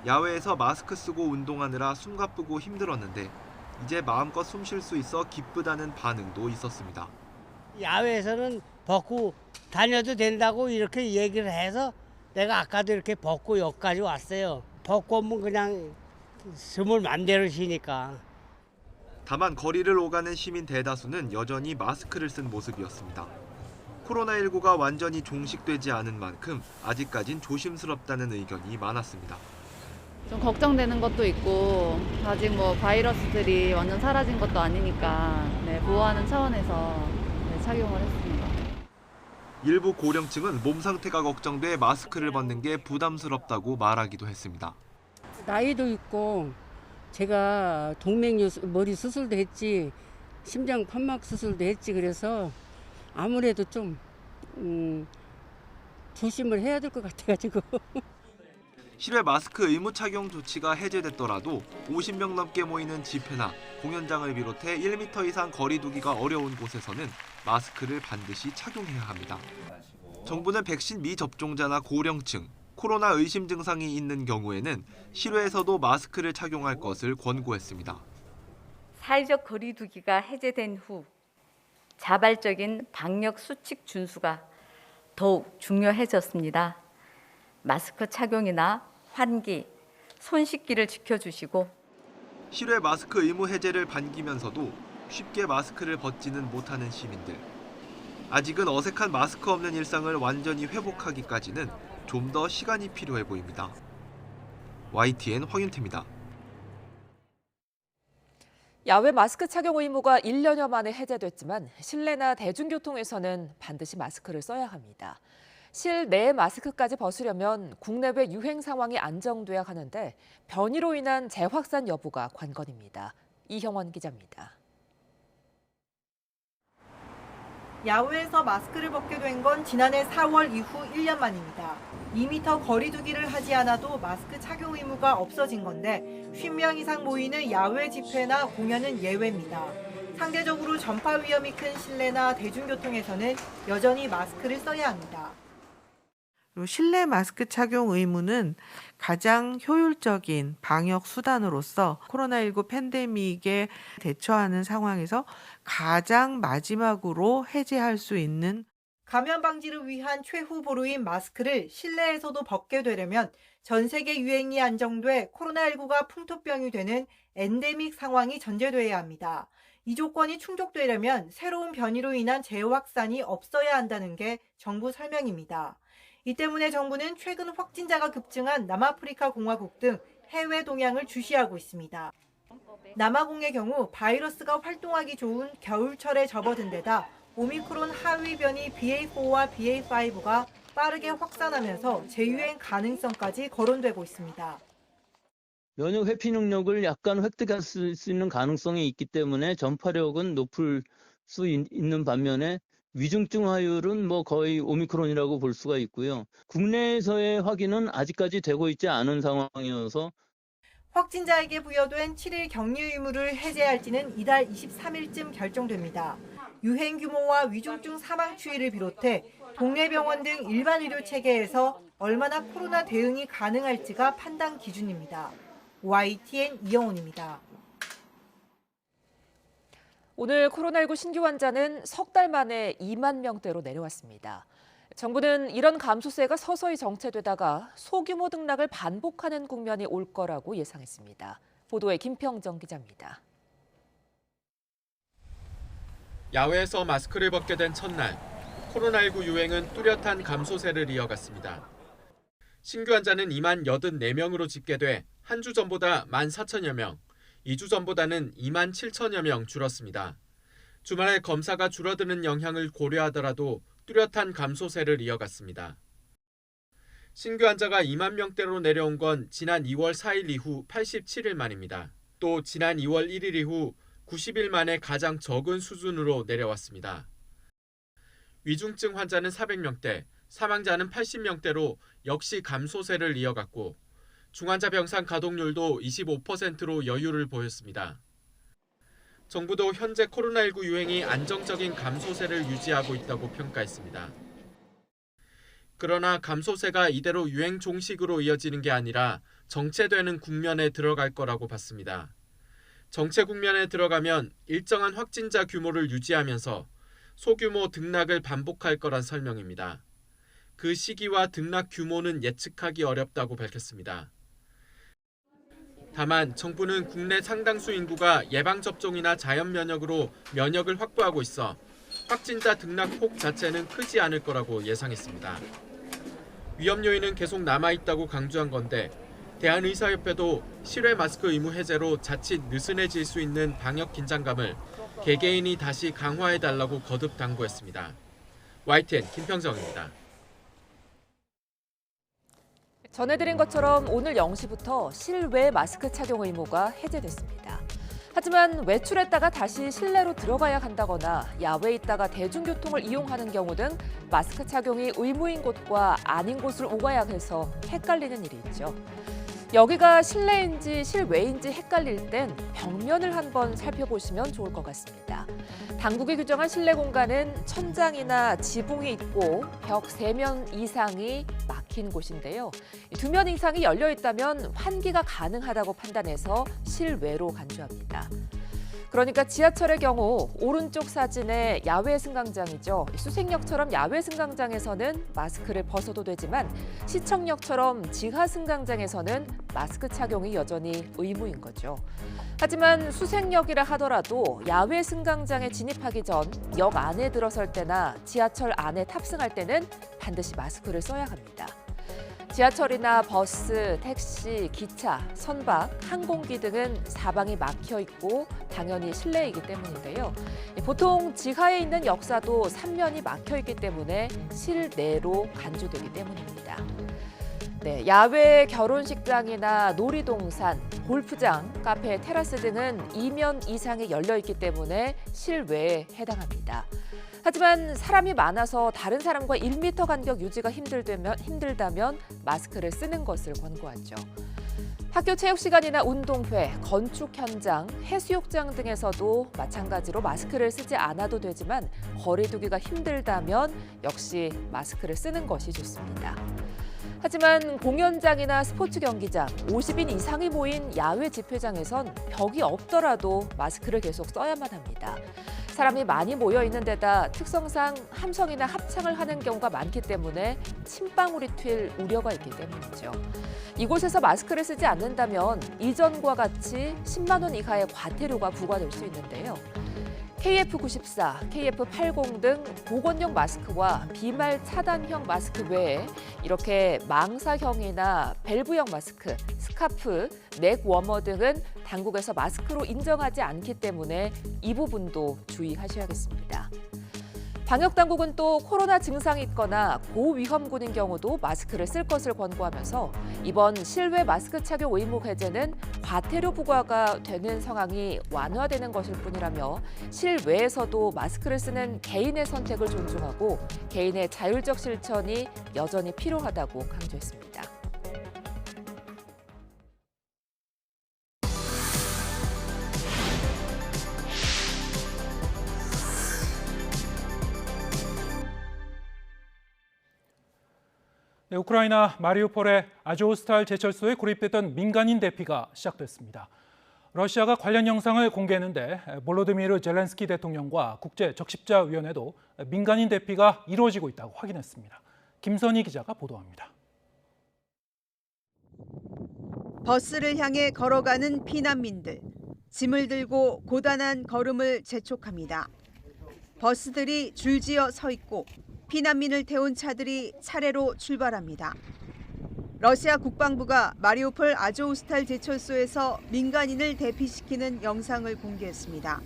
야외에서 마스크 쓰고 운동하느라 숨가쁘고 힘들었는데 이제 마음껏 숨 쉴 수 있어 기쁘다는 반응도 있었습니다. 야외에서는 벗고 다녀도 된다고 이렇게 얘기를 해서 내가 아까도 이렇게 벗고 여기까지 왔어요. 벗고 오면 그냥 숨을 맘대로 쉬니까. 다만 거리를 오가는 시민 대다수는 여전히 마스크를 쓴 모습이었습니다. 코로나19가 완전히 종식되지 않은 만큼 아직까진 조심스럽다는 의견이 많았습니다. 좀 걱정되는 것도 있고 아직 뭐 바이러스들이 완전 사라진 것도 아니니까 보호하는 차원에서 착용을 했습니다. 일부 고령층은 몸 상태가 걱정돼 마스크를 벗는 게 부담스럽다고 말하기도 했습니다. 나이도 있고 제가 동맥류 머리 수술도 했지 심장 판막 수술도 했지 그래서 아무래도 좀 조심을 해야 될 것 같아가지고. 실외 마스크 의무 착용 조치가 해제됐더라도 50명 넘게 모이는 집회나 공연장을 비롯해 1m 이상 거리 두기가 어려운 곳에서는 마스크를 반드시 착용해야 합니다. 정부는 백신 미접종자나 고령층, 코로나 의심 증상이 있는 경우에는 실외에서도 마스크를 착용할 것을 권고했습니다. 사회적 거리 두기가 해제된 후 자발적인 방역 수칙 준수가 더욱 중요해졌습니다. 마스크 착용이나 환기, 손 씻기를 지켜주시고 실외 마스크 의무 해제를 반기면서도 쉽게 마스크를 벗지는 못하는 시민들. 아직은 어색한 마스크 없는 일상을 완전히 회복하기까지는 좀 더 시간이 필요해 보입니다. YTN 황윤태입니다. 야외 마스크 착용 의무가 1년여 만에 해제됐지만 실내나 대중교통에서는 반드시 마스크를 써야 합니다. 실내 마스크까지 벗으려면 국내외 유행 상황이 안정돼야 하는데 변이로 인한 재확산 여부가 관건입니다. 이형원 기자입니다. 야외에서 마스크를 벗게 된 건 지난해 4월 이후 1년 만입니다. 2m 거리 두기를 하지 않아도 마스크 착용 의무가 없어진 건데 50명 이상 모이는 야외 집회나 공연은 예외입니다. 상대적으로 전파 위험이 큰 실내나 대중교통에서는 여전히 마스크를 써야 합니다. 실내 마스크 착용 의무는 가장 효율적인 방역 수단으로서 코로나19 팬데믹에 대처하는 상황에서 가장 마지막으로 해제할 수 있는 감염 방지를 위한 최후 보루인 마스크를 실내에서도 벗게 되려면 전 세계 유행이 안정돼 코로나19가 풍토병이 되는 엔데믹 상황이 전제돼야 합니다. 이 조건이 충족되려면 새로운 변이로 인한 재확산이 없어야 한다는 게 정부 설명입니다. 이 때문에 정부는 최근 확진자가 급증한 남아프리카 공화국 등 해외 동향을 주시하고 있습니다. 남아공의 경우 바이러스가 활동하기 좋은 겨울철에 접어든 데다 오미크론 하위 변이 BA4와 BA5가 빠르게 확산하면서 재유행 가능성까지 거론되고 있습니다. 면역 회피 능력을 약간 획득할 수 있는 가능성이 있기 때문에 전파력은 높을 수 있는 반면에 위중증 화율은 거의 오미크론이라고 볼 수가 있고요. 국내에서의 확인은 아직까지 되고 있지 않은 상황이어서 확진자에게 부여된 7일 격리 의무를 해제할지는 이달 23일쯤 결정됩니다. 유행 규모와 위중증 사망 추이를 비롯해 동네 병원 등 일반 의료 체계에서 얼마나 코로나 대응이 가능할지가 판단 기준입니다. YTN 이영훈입니다. 오늘 코로나19 신규 환자는 석 달 만에 2만 명대로 내려왔습니다. 정부는 이런 감소세가 서서히 정체되다가 소규모 등락을 반복하는 국면이 올 거라고 예상했습니다. 보도에 김평정 기자입니다. 야외에서 마스크를 벗게 된 첫날, 코로나19 유행은 뚜렷한 감소세를 이어갔습니다. 신규 환자는 2만 84명으로 집계돼 한 주 전보다 14,000여 명, 2주 전보다는 2만 7천여 명 줄었습니다. 주말에 검사가 줄어드는 영향을 고려하더라도 뚜렷한 감소세를 이어갔습니다. 신규 환자가 2만 명대로 내려온 건 지난 2월 4일 이후 87일 만입니다. 또 지난 2월 1일 이후 90일 만에 가장 적은 수준으로 내려왔습니다. 위중증 환자는 400명대, 사망자는 80명대로 역시 감소세를 이어갔고 중환자 병상 가동률도 25%로 여유를 보였습니다. 정부도 현재 코로나19 유행이 안정적인 감소세를 유지하고 있다고 평가했습니다. 그러나 감소세가 이대로 유행 종식으로 이어지는 게 아니라 정체되는 국면에 들어갈 거라고 봤습니다. 정체 국면에 들어가면 일정한 확진자 규모를 유지하면서 소규모 등락을 반복할 거란 설명입니다. 그 시기와 등락 규모는 예측하기 어렵다고 밝혔습니다. 다만 정부는 국내 상당수 인구가 예방접종이나 자연면역으로 면역을 확보하고 있어 확진자 등락폭 자체는 크지 않을 거라고 예상했습니다. 위험 요인은 계속 남아있다고 강조한 건데 대한의사협회도 실외 마스크 의무 해제로 자칫 느슨해질 수 있는 방역 긴장감을 개개인이 다시 강화해달라고 거듭 당부했습니다. YTN 김평정입니다. 전해드린 것처럼 오늘 0시부터 실외 마스크 착용 의무가 해제됐습니다. 하지만 외출했다가 다시 실내로 들어가야 한다거나 야외에 있다가 대중교통을 이용하는 경우 등 마스크 착용이 의무인 곳과 아닌 곳을 오가야 해서 헷갈리는 일이 있죠. 여기가 실내인지 실외인지 헷갈릴 땐 벽면을 한번 살펴보시면 좋을 것 같습니다. 당국이 규정한 실내 공간은 천장이나 지붕이 있고 벽 3면 이상이 막힌 곳인데요. 2면 이상이 열려 있다면 환기가 가능하다고 판단해서 실외로 간주합니다. 그러니까 지하철의 경우 오른쪽 사진의 야외 승강장이죠. 수색역처럼 야외 승강장에서는 마스크를 벗어도 되지만 시청역처럼 지하 승강장에서는 마스크 착용이 여전히 의무인 거죠. 하지만 수색역이라 하더라도 야외 승강장에 진입하기 전 역 안에 들어설 때나 지하철 안에 탑승할 때는 반드시 마스크를 써야 합니다. 지하철이나 버스, 택시, 기차, 선박, 항공기 등은 사방이 막혀 있고 당연히 실내이기 때문인데요. 보통 지하에 있는 역사도 3면이 막혀 있기 때문에 실내로 간주되기 때문입니다. 네, 야외 결혼식장이나 놀이동산, 골프장, 카페, 테라스 등은 2면 이상이 열려 있기 때문에 실외에 해당합니다. 하지만 사람이 많아서 다른 사람과 1m 간격 유지가 힘들다면 마스크를 쓰는 것을 권고하죠. 학교 체육 시간이나 운동회, 건축 현장, 해수욕장 등에서도 마찬가지로 마스크를 쓰지 않아도 되지만 거리 두기가 힘들다면 역시 마스크를 쓰는 것이 좋습니다. 하지만 공연장이나 스포츠 경기장, 50인 이상이 모인 야외 집회장에선 벽이 없더라도 마스크를 계속 써야만 합니다. 사람이 많이 모여 있는 데다 특성상 함성이나 합창을 하는 경우가 많기 때문에 침방울이 튈 우려가 있기 때문이죠. 이곳에서 마스크를 쓰지 않는다면 이전과 같이 10만 원 이하의 과태료가 부과될 수 있는데요. KF94, KF80 등 보건용 마스크와 비말 차단형 마스크 외에 이렇게 망사형이나 밸브형 마스크, 스카프, 넥 워머 등은 당국에서 마스크로 인정하지 않기 때문에 이 부분도 주의하셔야겠습니다. 방역당국은 또 코로나 증상이 있거나 고위험군인 경우도 마스크를 쓸 것을 권고하면서 이번 실외 마스크 착용 의무 해제는 과태료 부과가 되는 상황이 완화되는 것일 뿐이라며 실외에서도 마스크를 쓰는 개인의 선택을 존중하고 개인의 자율적 실천이 여전히 필요하다고 강조했습니다. 네, 우크라이나 마리우폴의 아조스탈 제철소에 고립됐던 민간인 대피가 시작됐습니다. 러시아가 관련 영상을 공개했는데 볼로디미르 젤렌스키 대통령과 국제적십자위원회도 민간인 대피가 이루어지고 있다고 확인했습니다. 김선희 기자가 보도합니다. 버스를 향해 걸어가는 피난민들. 짐을 들고 고단한 걸음을 재촉합니다. 버스들이 줄지어 서 있고 피난민을 태운 차들이 차례로 출발합니다. 러시아 국방부가 마리우폴 아조우스탈 제철소에서 민간인을 대피시키는 영상을 공개했습니다.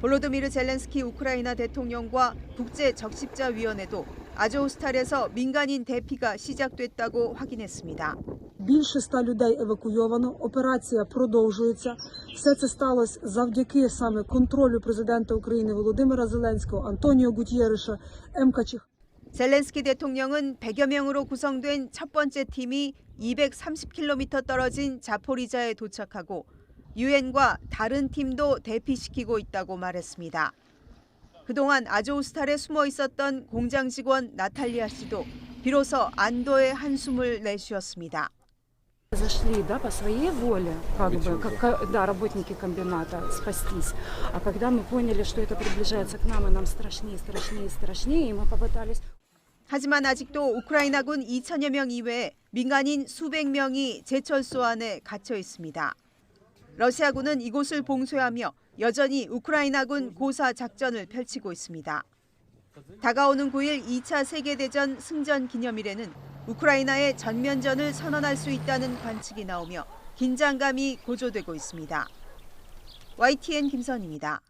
볼로디미르 젤렌스키 우크라이나 대통령과 국제적십자위원회도 아조우스탈에서 민간인 대피가 시작됐다고 확인했습니다. Більше 100 людей евакуйовано. Операція продовжується. Все це сталося завдяки саме контролю президента України Володимира Зеленського, Антоніо Гутєреша, МКЧ. 젤렌스키 대통령은 100여 명으로 구성된 첫 번째 팀이 230km 떨어진 자포리자에 도착하고 유엔과 다른 팀도 대피시키고 있다고 말했습니다. 그동안 아조우스탈에 숨어 있었던 공장 직원 나탈리아 씨도 비로소 안도의 한숨을 내쉬었습니다. Зашли, да, по своей воле, как бы, как, да, работники комбината, спастись. А когда мы поняли, что это приближается к нам, и нам страшнее, страшнее, страшнее, и мы попытались... 하지만 아직도 우크라이나군 2천여 명 이외에 민간인 수백 명이 제철소 안에 갇혀 있습니다. 러시아군은 이곳을 봉쇄하며 여전히 우크라이나군 고사 작전을 펼치고 있습니다. 다가오는 9일 2차 세계대전 승전 기념일에는 우크라이나의 전면전을 선언할 수 있다는 관측이 나오며 긴장감이 고조되고 있습니다. YTN 김선입니다.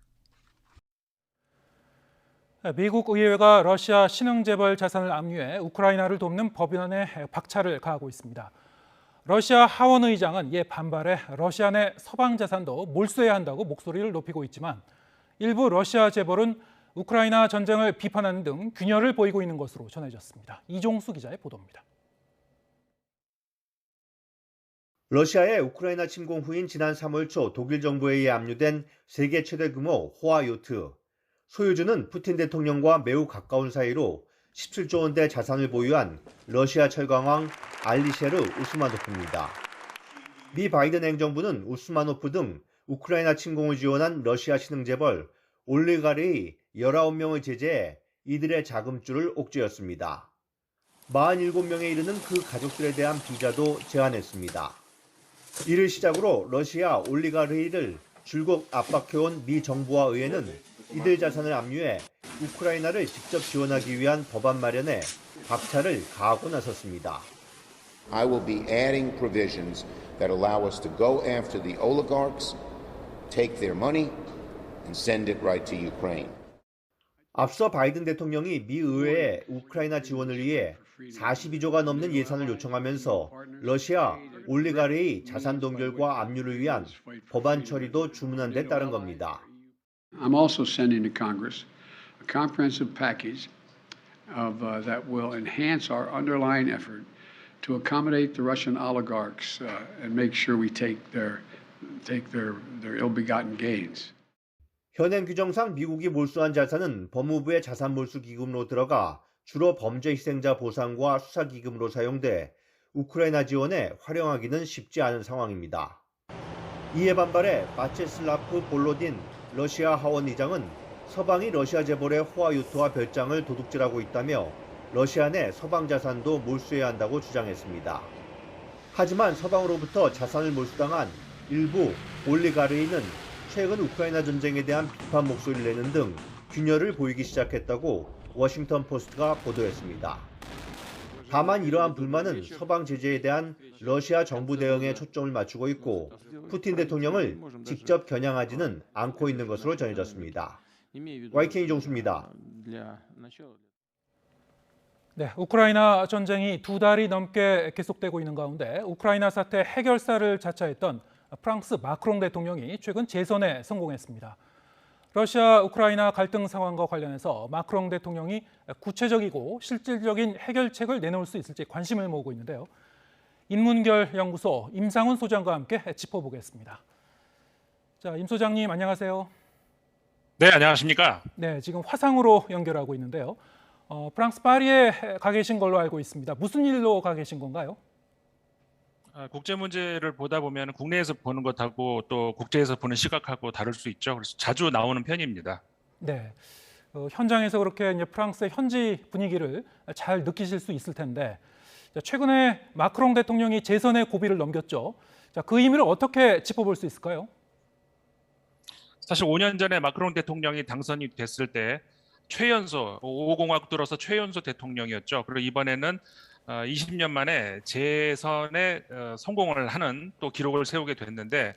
미국 의회가 러시아 신흥재벌 자산을 압류해 우크라이나를 돕는 법안에 박차를 가하고 있습니다. 러시아 하원 의장은 이에 반발해 러시아 내 서방 자산도 몰수해야 한다고 목소리를 높이고 있지만 일부 러시아 재벌은 우크라이나 전쟁을 비판하는 등 균열을 보이고 있는 것으로 전해졌습니다. 이종수 기자의 보도입니다. 러시아의 우크라이나 침공 후인 지난 3월 초 독일 정부에 의해 압류된 세계 최대 규모 호화 요트. 소유주는 푸틴 대통령과 매우 가까운 사이로 17조 원대 자산을 보유한 러시아 철강왕 알리셰르 우스마노프입니다. 미 바이든 행정부는 우스마노프 등 우크라이나 침공을 지원한 러시아 신흥재벌 올리가르의 19명을 제재해 이들의 자금줄을 옥죄었습니다. 47명에 이르는 그 가족들에 대한 비자도 제한했습니다. 이를 시작으로 러시아 올리가르히를 줄곧 압박해온 미 정부와 의회는 이들 자산을 압류해 우크라이나를 직접 지원하기 위한 법안 마련에 박차를 가하고 나섰습니다. I will be adding provisions that allow us to go after the oligarchs, take their money, and send it right to Ukraine. 앞서 바이든 대통령이 미 의회에 우크라이나 지원을 위해 42조가 넘는 예산을 요청하면서 러시아 올리가르의 자산 동결과 압류를 위한 법안 처리도 주문한 데 따른 겁니다. I'm also sending to Congress a comprehensive package of that will enhance our underlying effort to accommodate the Russian oligarchs and make sure we take their ill-begotten gains. 현행 규정상 미국이 몰수한 자산은 법무부의 자산몰수기금으로 들어가 주로 범죄 희생자 보상과 수사기금으로 사용돼 우크라이나 지원에 활용하기는 쉽지 않은 상황입니다. 이에 반발해 바체슬라프 볼로딘 러시아 하원 의장은 서방이 러시아 재벌의 호화 요트와 별장을 도둑질하고 있다며 러시아 내 서방 자산도 몰수해야 한다고 주장했습니다. 하지만 서방으로부터 자산을 몰수당한 일부 올리가르히는 최근 우크라이나 전쟁에 대한 비판 목소리를 내는 등 균열을 보이기 시작했다고 워싱턴 포스트가 보도했습니다. 다만 이러한 불만은 서방 제재에 대한 러시아 정부 대응에 초점을 맞추고 있고 푸틴 대통령을 직접 겨냥하지는 않고 있는 것으로 전해졌습니다. YTN 이종수입니다. 네, 우크라이나 전쟁이 2달이 넘게 계속되고 있는 가운데 우크라이나 사태 해결사를 자처했던 프랑스 마크롱 대통령이 최근 재선에 성공했습니다. 러시아 우크라이나 갈등 상황과 관련해서 마크롱 대통령이 구체적이고 실질적인 해결책을 내놓을 수 있을지 관심을 모으고 있는데요. 인문결 연구소 임상훈 소장과 함께 짚어보겠습니다. 자, 임 소장님 안녕하세요. 네, 안녕하십니까? 네, 지금 화상으로 연결하고 있는데요. 프랑스 파리에 가 계신 걸로 알고 있습니다. 무슨 일로 가 계신 건가요? 국제 문제를 보다 보면 국내에서 보는 것하고 또 국제에서 보는 시각하고 다를 수 있죠. 그래서 자주 나오는 편입니다. 네, 현장에서 그렇게 이제 프랑스의 현지 분위기를 잘 느끼실 수 있을 텐데 최근에 마크롱 대통령이 재선의 고비를 넘겼죠. 자, 그 의미를 어떻게 짚어볼 수 있을까요? 사실 5년 전에 마크롱 대통령이 당선이 됐을 때 최연소 5공화국 들어서 최연소 대통령이었죠. 그리고 이번에는 20년 만에 재선에 성공을 하는 또 기록을 세우게 됐는데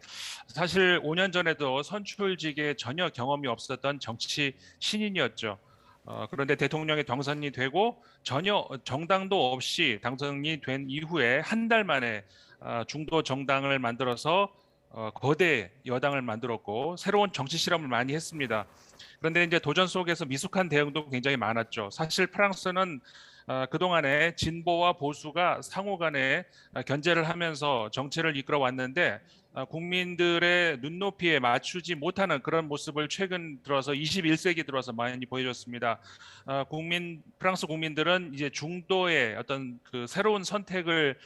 사실 5년 전에도 선출직에 전혀 경험이 없었던 정치 신인이었죠. 그런데 대통령이 당선이 되고 전혀 정당도 없이 당선이 된 이후에 한 달 만에 중도 정당을 만들어서 거대 여당을 만들었고 새로운 정치 실험을 많이 했습니다. 그런데 이제 도전 속에서 미숙한 대응도 굉장히 많았죠. 사실 프랑스는 그동안에 진보와 보수가 상호 간에 견제를 하면서 정치를 이끌어 왔는데 국민들의 눈높이에 맞추지 못하는 그런 모습을 최근 들어서 21세기 들어서 많이 보여줬습니다. 프랑스 국민들은 이제 중도의 어떤 그 새로운 선택을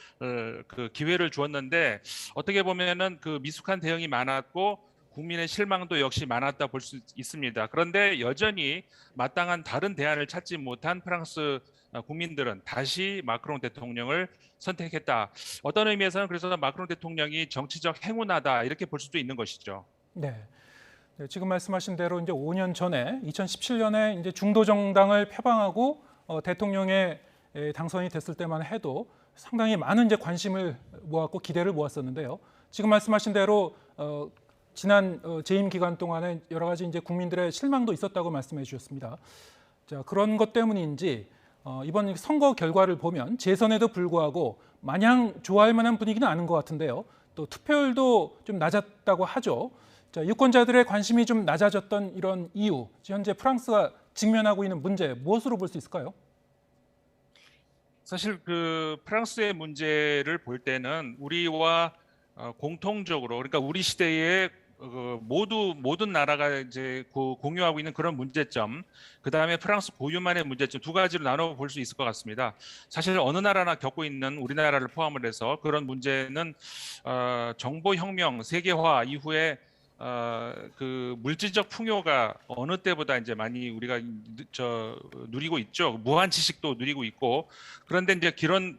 그 기회를 주었는데 어떻게 보면은 그 미숙한 대응이 많았고 국민의 실망도 역시 많았다 볼 수 있습니다. 그런데 여전히 마땅한 다른 대안을 찾지 못한 프랑스 국민들은 다시 마크롱 대통령을 선택했다. 어떤 의미에서는 그래서 마크롱 대통령이 정치적 행운하다 이렇게 볼 수도 있는 것이죠. 네. 네, 지금 말씀하신 대로 이제 5년 전에 2017년에 이제 중도 정당을 표방하고 대통령에 당선이 됐을 때만 해도 상당히 많은 이제 관심을 모았고 기대를 모았었는데요. 지금 말씀하신 대로 지난 재임 기간 동안에 여러 가지 이제 국민들의 실망도 있었다고 말씀해 주셨습니다. 자, 그런 것 때문인지 이번 선거 결과를 보면 재선에도 불구하고 마냥 좋아할 만한 분위기는 아닌 것 같은데요. 또 투표율도 좀 낮았다고 하죠. 자, 유권자들의 관심이 좀 낮아졌던 이런 이유, 현재 프랑스가 직면하고 있는 문제 무엇으로 볼 수 있을까요? 사실 그 프랑스의 문제를 볼 때는 우리와 공통적으로, 그러니까 우리 시대에 모든 나라가 이제 공유하고 있는 그런 문제점, 그 다음에 프랑스 고유만의 문제점 두 가지로 나눠 볼 수 있을 것 같습니다. 사실 어느 나라나 겪고 있는 우리나라를 포함을 해서 그런 문제는 정보혁명, 세계화 이후에 그 물질적 풍요가 어느 때보다 이제 많이 우리가 누리고 있죠. 무한 지식도 누리고 있고, 그런데 이제 기존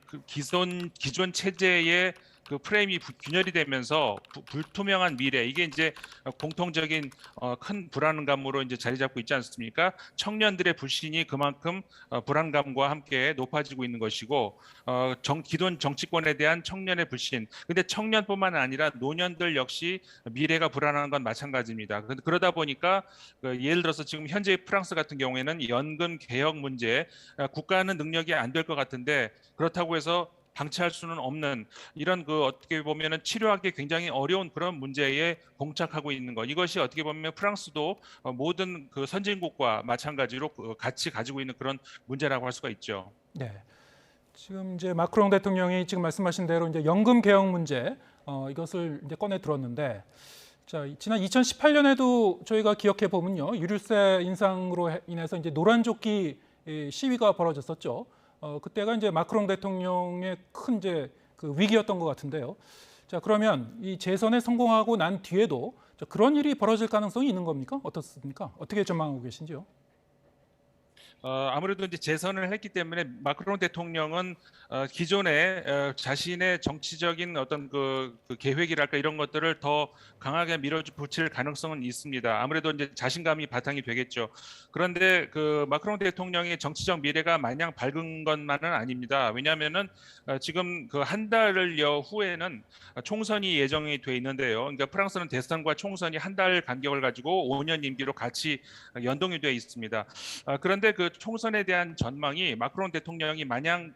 체제의 그 프레임이 균열이 되면서 불투명한 미래, 이게 이제 공통적인 큰 불안감으로 이제 자리 잡고 있지 않습니까? 청년들의 불신이 그만큼 불안감과 함께 높아지고 있는 것이고, 기존 정치권에 대한 청년의 불신, 근데 청년뿐만 아니라 노년들 역시 미래가 불안한 건 마찬가지입니다. 그러다 보니까 예를 들어서 지금 현재 프랑스 같은 경우에는 연금 개혁 문제, 국가는 능력이 안 될 것 같은데 그렇다고 해서 방치할 수는 없는 이런 어떻게 보면은 치료하기 굉장히 어려운 그런 문제에 봉착하고 있는 것, 이것이 어떻게 보면 프랑스도 모든 그 선진국과 마찬가지로 같이 가지고 있는 그런 문제라고 할 수가 있죠. 네. 지금 이제 마크롱 대통령이 지금 말씀하신 대로 이제 연금 개혁 문제 이것을 이제 꺼내 들었는데, 자, 지난 2018년에도 저희가 기억해 보면요, 유류세 인상으로 인해서 이제 노란조끼 시위가 벌어졌었죠. 그때가 이제 마크롱 대통령의 큰 이제 그 위기였던 것 같은데요. 자, 그러면 이 재선에 성공하고 난 뒤에도 그런 일이 벌어질 가능성이 있는 겁니까? 어떻습니까? 어떻게 전망하고 계신지요? 아무래도 이제 재선을 했기 때문에 마크롱 대통령은 기존에 자신의 정치적인 어떤 그 계획이랄까 이런 것들을 더 강하게 밀어붙일 가능성은 있습니다. 아무래도 이제 자신감이 바탕이 되겠죠. 그런데 그 마크롱 대통령의 정치적 미래가 마냥 밝은 것만은 아닙니다. 왜냐하면은 지금 그 한 달여 후에는 총선이 예정이 돼 있는데요. 그러니까 프랑스는 대선과 총선이 한 달 간격을 가지고 5년 임기로 같이 연동이 되어 있습니다. 그런데 그 총선에 대한 전망이 마크롱 대통령이 마냥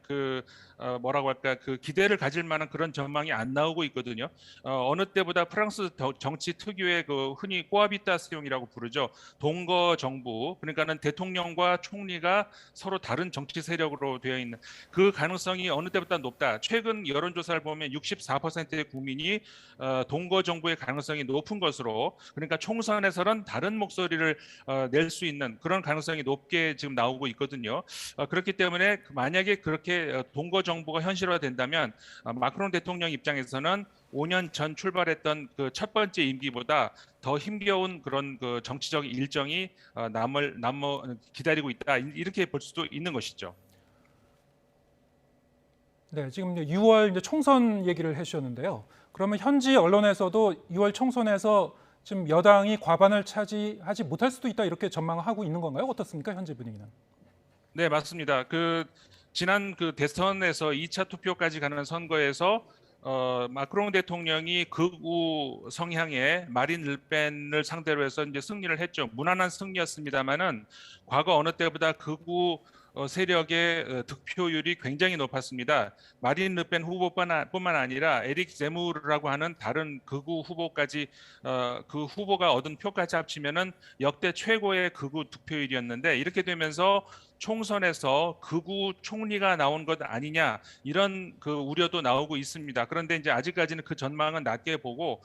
뭐라고 할까, 그 기대를 가질 만한 그런 전망이 안 나오고 있거든요. 어느 때보다 프랑스 정치 특유의 그 흔히 꼬아비타스용이라고 부르죠. 동거 정부, 그러니까는 대통령과 총리가 서로 다른 정치 세력으로 되어 있는 그 가능성이 어느 때보다 높다. 최근 여론조사를 보면 64%의 국민이 동거 정부의 가능성이 높은 것으로, 그러니까 총선에서는 다른 목소리를 낼 수 있는 그런 가능성이 높게 지금 나오고 있거든요. 그렇기 때문에 만약에 그렇게 동거 정부가 현실화된다면 마크롱 대통령 입장에서는 5년 전 출발했던 그 첫 번째 임기보다 더 힘겨운 그런 그 정치적 일정이 기다리고 있다, 이렇게 볼 수도 있는 것이죠. 네, 지금 6월 이제 총선 얘기를 해주셨는데요. 그러면 현지 언론에서도 6월 총선에서 지금 여당이 과반을 차지하지 못할 수도 있다, 이렇게 전망하고 있는 건가요? 어떻습니까, 현재 분위기는? 네, 맞습니다. 지난 대선에서 2차 투표까지 가는 선거에서 마크롱 대통령이 극우 성향의 마린 르펜을 상대로 해서 이제 승리를 했죠. 무난한 승리였습니다만은 과거 어느 때보다 극우 세력의 득표율이 굉장히 높았습니다. 마린 르펜 후보뿐만 아니라 에릭 제무르라고 하는 다른 극우 후보까지 그 후보가 얻은 표까지 합치면은 역대 최고의 극우 득표율이었는데, 이렇게 되면서 총선에서 극우 총리가 나온 것 아니냐, 이런 그 우려도 나오고 있습니다. 그런데 이제 아직까지는 그 전망은 낮게 보고,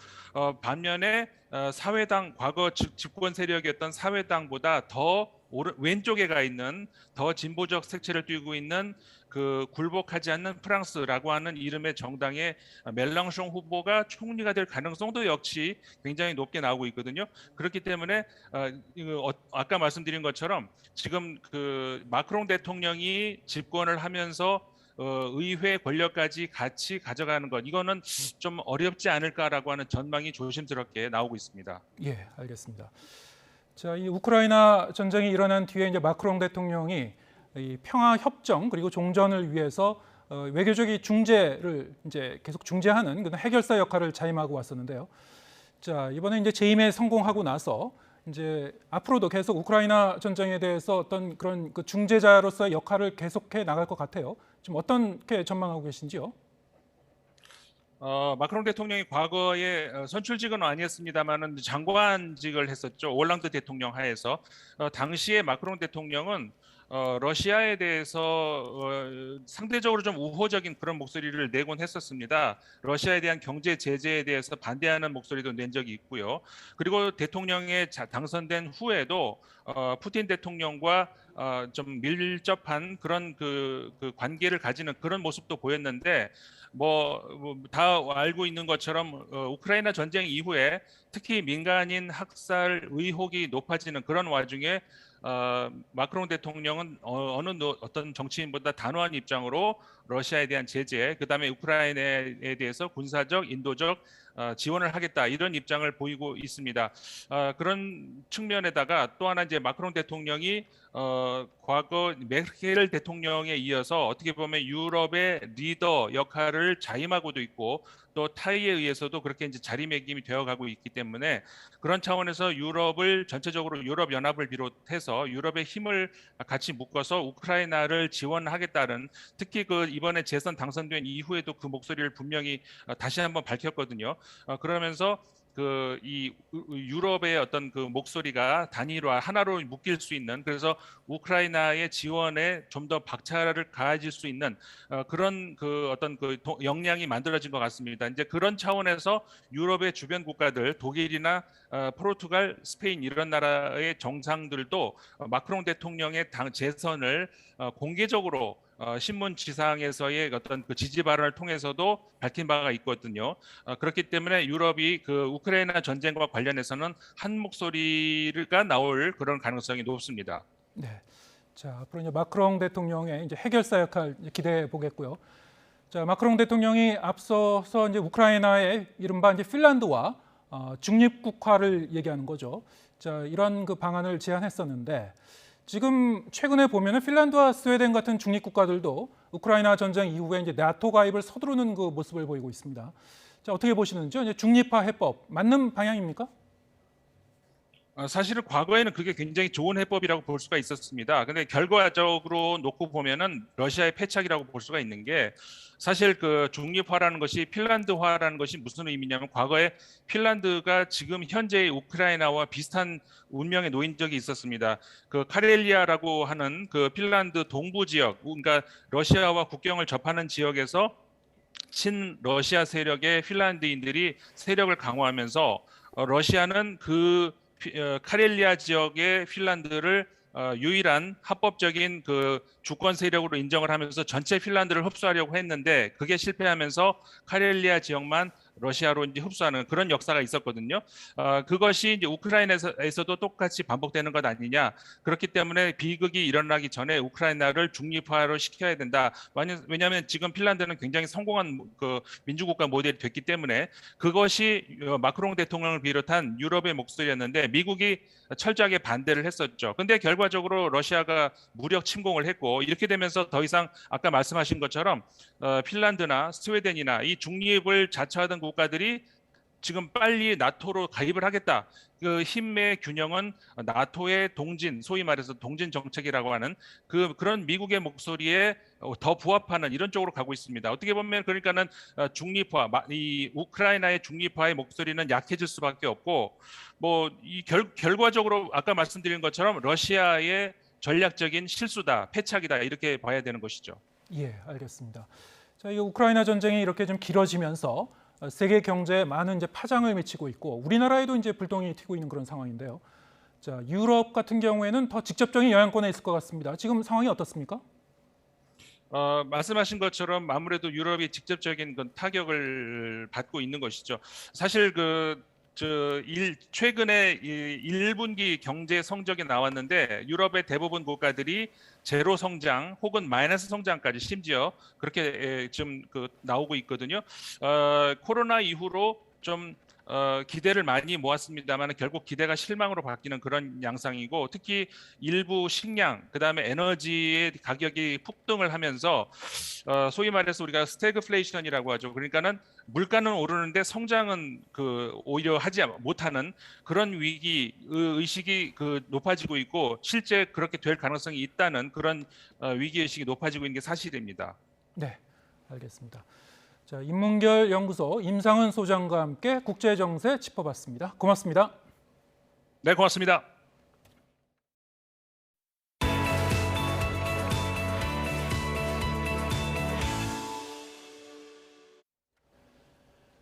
반면에 사회당, 과거 집권 세력이었던 사회당보다 더 왼쪽에 가 있는, 더 진보적 색채를 띠고 있는 그 굴복하지 않는 프랑스라고 하는 이름의 정당의 멜랑숑 후보가 총리가 될 가능성도 역시 굉장히 높게 나오고 있거든요. 그렇기 때문에 아까 말씀드린 것처럼 지금 그 마크롱 대통령이 집권을 하면서 의회 권력까지 같이 가져가는 것, 이거는 좀 어렵지 않을까라고 하는 전망이 조심스럽게 나오고 있습니다. 예, 알겠습니다. 자, 이 우크라이나 전쟁이 일어난 뒤에 이제 마크롱 대통령이 이 평화 협정 그리고 종전을 위해서 외교적 중재를 이제 계속 중재하는 그런 해결사 역할을 자임하고 왔었는데요. 자, 이번에 이제 재임에 성공하고 나서 이제 앞으로도 계속 우크라이나 전쟁에 대해서 어떤 그런 그 중재자로서의 역할을 계속해 나갈 것 같아요. 지금 어떻게 전망하고 계신지요? 마크롱 대통령이 과거에 선출직은 아니었습니다만은 장관직을 했었죠. 올랑드 대통령 하에서. 당시에 마크롱 대통령은 러시아에 대해서 상대적으로 좀 우호적인 그런 목소리를 내곤 했었습니다. 러시아에 대한 경제 제재에 대해서 반대하는 목소리도 낸 적이 있고요. 그리고 대통령에 당선된 후에도 푸틴 대통령과 좀 밀접한 그런 그 관계를 가지는 그런 모습도 보였는데 다 알고 있는 것처럼 우크라이나 전쟁 이후에 특히 민간인 학살 의혹이 높아지는 그런 와중에 마크롱 대통령은 어떤 정치인보다 단호한 입장으로 러시아에 대한 제재, 그다음에 우크라이나에 대해서 군사적, 인도적 지원을 하겠다 이런 입장을 보이고 있습니다. 그런 측면에다가 또 하나 이제 마크롱 대통령이 과거 메르켈 대통령에 이어서 어떻게 보면 유럽의 리더 역할을 자임하고도 있고 또 타이에 의해서도 그렇게 이제 자리매김이 되어가고 있기 때문에 그런 차원에서 유럽을 전체적으로 유럽 연합을 비롯해서 유럽의 힘을 같이 묶어서 우크라이나를 지원하겠다는, 특히 그 이번에 재선 당선된 이후에도 그 목소리를 분명히 다시 한번 밝혔거든요. 그러면서 이 유럽의 어떤 그 목소리가 단일화 하나로 묶일 수 있는, 그래서 우크라이나의 지원에 좀 더 박차를 가해질 수 있는 그런 어떤 역량이 만들어진 것 같습니다. 이제 그런 차원에서 유럽의 주변 국가들, 독일이나 포르투갈, 스페인 이런 나라의 정상들도 마크롱 대통령의 재선을 공개적으로 신문 지상에서의 어떤 그 지지 발언을 통해서도 밝힌 바가 있거든요. 그렇기 때문에 유럽이 그 우크라이나 전쟁과 관련해서는 한 목소리가 나올 그런 가능성이 높습니다. 네. 자, 앞으로 이제 마크롱 대통령의 이제 해결사 역할 기대해 보겠고요. 자, 마크롱 대통령이 앞서서 이제 우크라이나의 이른바 이제 핀란드와 중립국화를 얘기하는 거죠. 자, 이런 그 방안을 제안했었는데 지금 최근에 보면은 핀란드와 스웨덴 같은 중립 국가들도 우크라이나 전쟁 이후에 이제 나토 가입을 서두르는 그 모습을 보이고 있습니다. 자, 어떻게 보시는지요? 이제 중립화 해법 맞는 방향입니까? 사실은 과거에는 그게 굉장히 좋은 해법이라고 볼 수가 있었습니다. 근데 결과적으로 놓고 보면은 러시아의 패착이라고 볼 수가 있는 게, 사실 그 중립화라는 것이 핀란드화라는 것이 무슨 의미냐면, 과거에 핀란드가 지금 현재의 우크라이나와 비슷한 운명에 놓인 적이 있었습니다. 그 카렐리아라고 하는 그 핀란드 동부 지역, 그러니까 러시아와 국경을 접하는 지역에서 친러시아 세력의 핀란드인들이 세력을 강화하면서 러시아는 그 카렐리아 지역의 핀란드를 유일한 합법적인 그 주권 세력으로 인정을 하면서 전체 핀란드를 흡수하려고 했는데 그게 실패하면서 카렐리아 지역만 러시아로 이제 흡수하는 그런 역사가 있었거든요. 그것이 이제 우크라이나에서도 똑같이 반복되는 것 아니냐. 그렇기 때문에 비극이 일어나기 전에 우크라이나를 중립화로 시켜야 된다. 왜냐하면 지금 핀란드는 굉장히 성공한 그 민주국가 모델이 됐기 때문에 그것이 마크롱 대통령을 비롯한 유럽의 목소리였는데 미국이 철저하게 반대를 했었죠. 근데 결과적으로 러시아가 무력 침공을 했고 이렇게 되면서 더 이상 아까 말씀하신 것처럼 핀란드나 스웨덴이나 이 중립을 자처하던 국가들이 지금 빨리 나토로 가입을 하겠다. 그 힘의 균형은 나토의 동진, 소위 말해서 동진 정책이라고 하는 그런 미국의 목소리에 더 부합하는 이런 쪽으로 가고 있습니다. 어떻게 보면 그러니까는 중립화, 이 우크라이나의 중립화의 목소리는 약해질 수밖에 없고, 이 결과적으로 아까 말씀드린 것처럼 러시아의 전략적인 실수다, 패착이다 이렇게 봐야 되는 것이죠. 예, 알겠습니다. 자, 이 우크라이나 전쟁이 이렇게 좀 길어지면서 세계 경제에 많은 이제 파장을 미치고 있고 우리나라에도 이제 불똥이 튀고 있는 그런 상황인데요. 자, 유럽 같은 경우에는 더 직접적인 영향권에 있을 것 같습니다. 지금 상황이 어떻습니까? 말씀하신 것처럼 아무래도 유럽이 직접적인 타격을 받고 있는 것이죠. 사실 최근에 1분기 경제 성적이 나왔는데 유럽의 대부분 국가들이 제로 성장 혹은 마이너스 성장까지 심지어 그렇게 좀 나오고 있거든요. 코로나 이후로 좀 기대를 많이 모았습니다만 결국 기대가 실망으로 바뀌는 그런 양상이고, 특히 일부 식량, 그다음에 에너지의 가격이 폭등을 하면서 소위 말해서 우리가 스태그플레이션이라고 하죠. 그러니까는 물가는 오르는데 성장은 오히려 하지 못하는 그런 위기 의식이 높아지고 있고, 실제 그렇게 될 가능성이 있다는 그런 위기 의식이 높아지고 있는 게 사실입니다. 네, 알겠습니다. 자, 인문결 연구소 임상은 소장과 함께 국제 정세 짚어봤습니다. 고맙습니다. 네, 고맙습니다.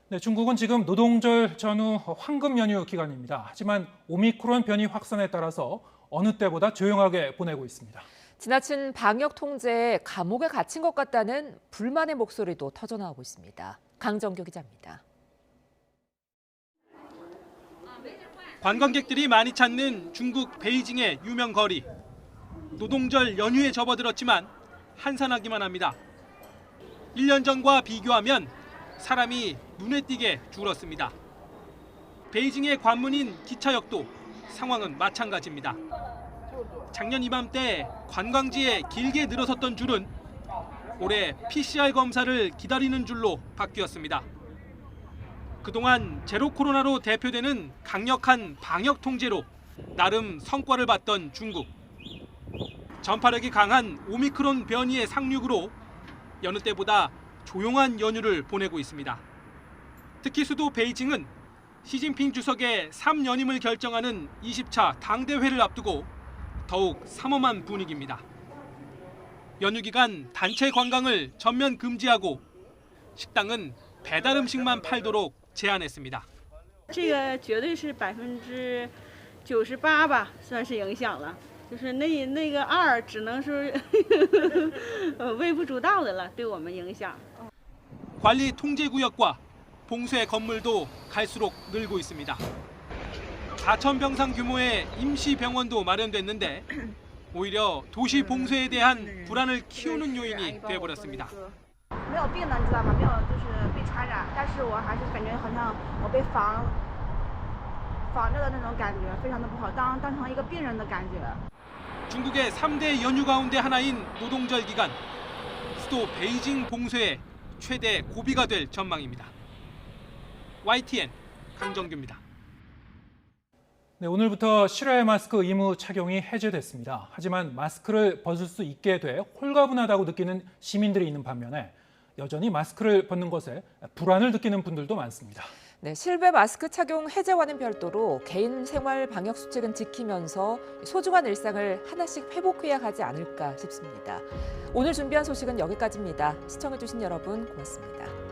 네, 중국은 지금 노동절 전후 황금 연휴 기간입니다. 하지만 오미크론 변이 확산에 따라서 어느 때보다 조용하게 보내고 있습니다. 지나친 방역 통제에 감옥에 갇힌 것 같다는 불만의 목소리도 터져나오고 있습니다. 강정규 기자입니다. 관광객들이 많이 찾는 중국 베이징의 유명 거리. 노동절 연휴에 접어들었지만 한산하기만 합니다. 1년 전과 비교하면 사람이 눈에 띄게 줄었습니다. 베이징의 관문인 기차역도 상황은 마찬가지입니다. 작년 이맘때 관광지에 길게 늘어섰던 줄은 올해 PCR 검사를 기다리는 줄로 바뀌었습니다. 그동안 제로 코로나로 대표되는 강력한 방역 통제로 나름 성과를 봤던 중국. 전파력이 강한 오미크론 변이의 상륙으로 여느 때보다 조용한 연휴를 보내고 있습니다. 특히 수도 베이징은 시진핑 주석의 3연임을 결정하는 20차 당대회를 앞두고 더욱 삼엄한 분위기입니다. 연휴 기간 단체 관광을 전면 금지하고 식당은 배달 음식만 팔도록 제한했습니다. 这个绝对是98%吧，算是影响了。就是那个2只能是微不足道的了，对我们影响。 관리 통제 구역과 봉쇄 건물도 갈수록 늘고 있습니다. 4,000병상 규모의 임시 병원도 마련됐는데 오히려 도시 봉쇄에 대한 불안을 키우는 요인이 되어버렸습니다. 没有病的，你知道吗？没有就是被传染，但是我还是感觉好像我被防着的那种感觉，非常的不好，当成一个病人的感觉。 중국의 3대 연휴 가운데 하나인 노동절 기간, 수도 베이징 봉쇄의 최대 고비가 될 전망입니다. YTN 강정규입니다. 네, 오늘부터 실외 마스크 의무 착용이 해제됐습니다. 하지만 마스크를 벗을 수 있게 돼 홀가분하다고 느끼는 시민들이 있는 반면에 여전히 마스크를 벗는 것에 불안을 느끼는 분들도 많습니다. 네, 실외 마스크 착용 해제와는 별도로 개인 생활 방역 수칙은 지키면서 소중한 일상을 하나씩 회복해야 하지 않을까 싶습니다. 오늘 준비한 소식은 여기까지입니다. 시청해주신 여러분 고맙습니다.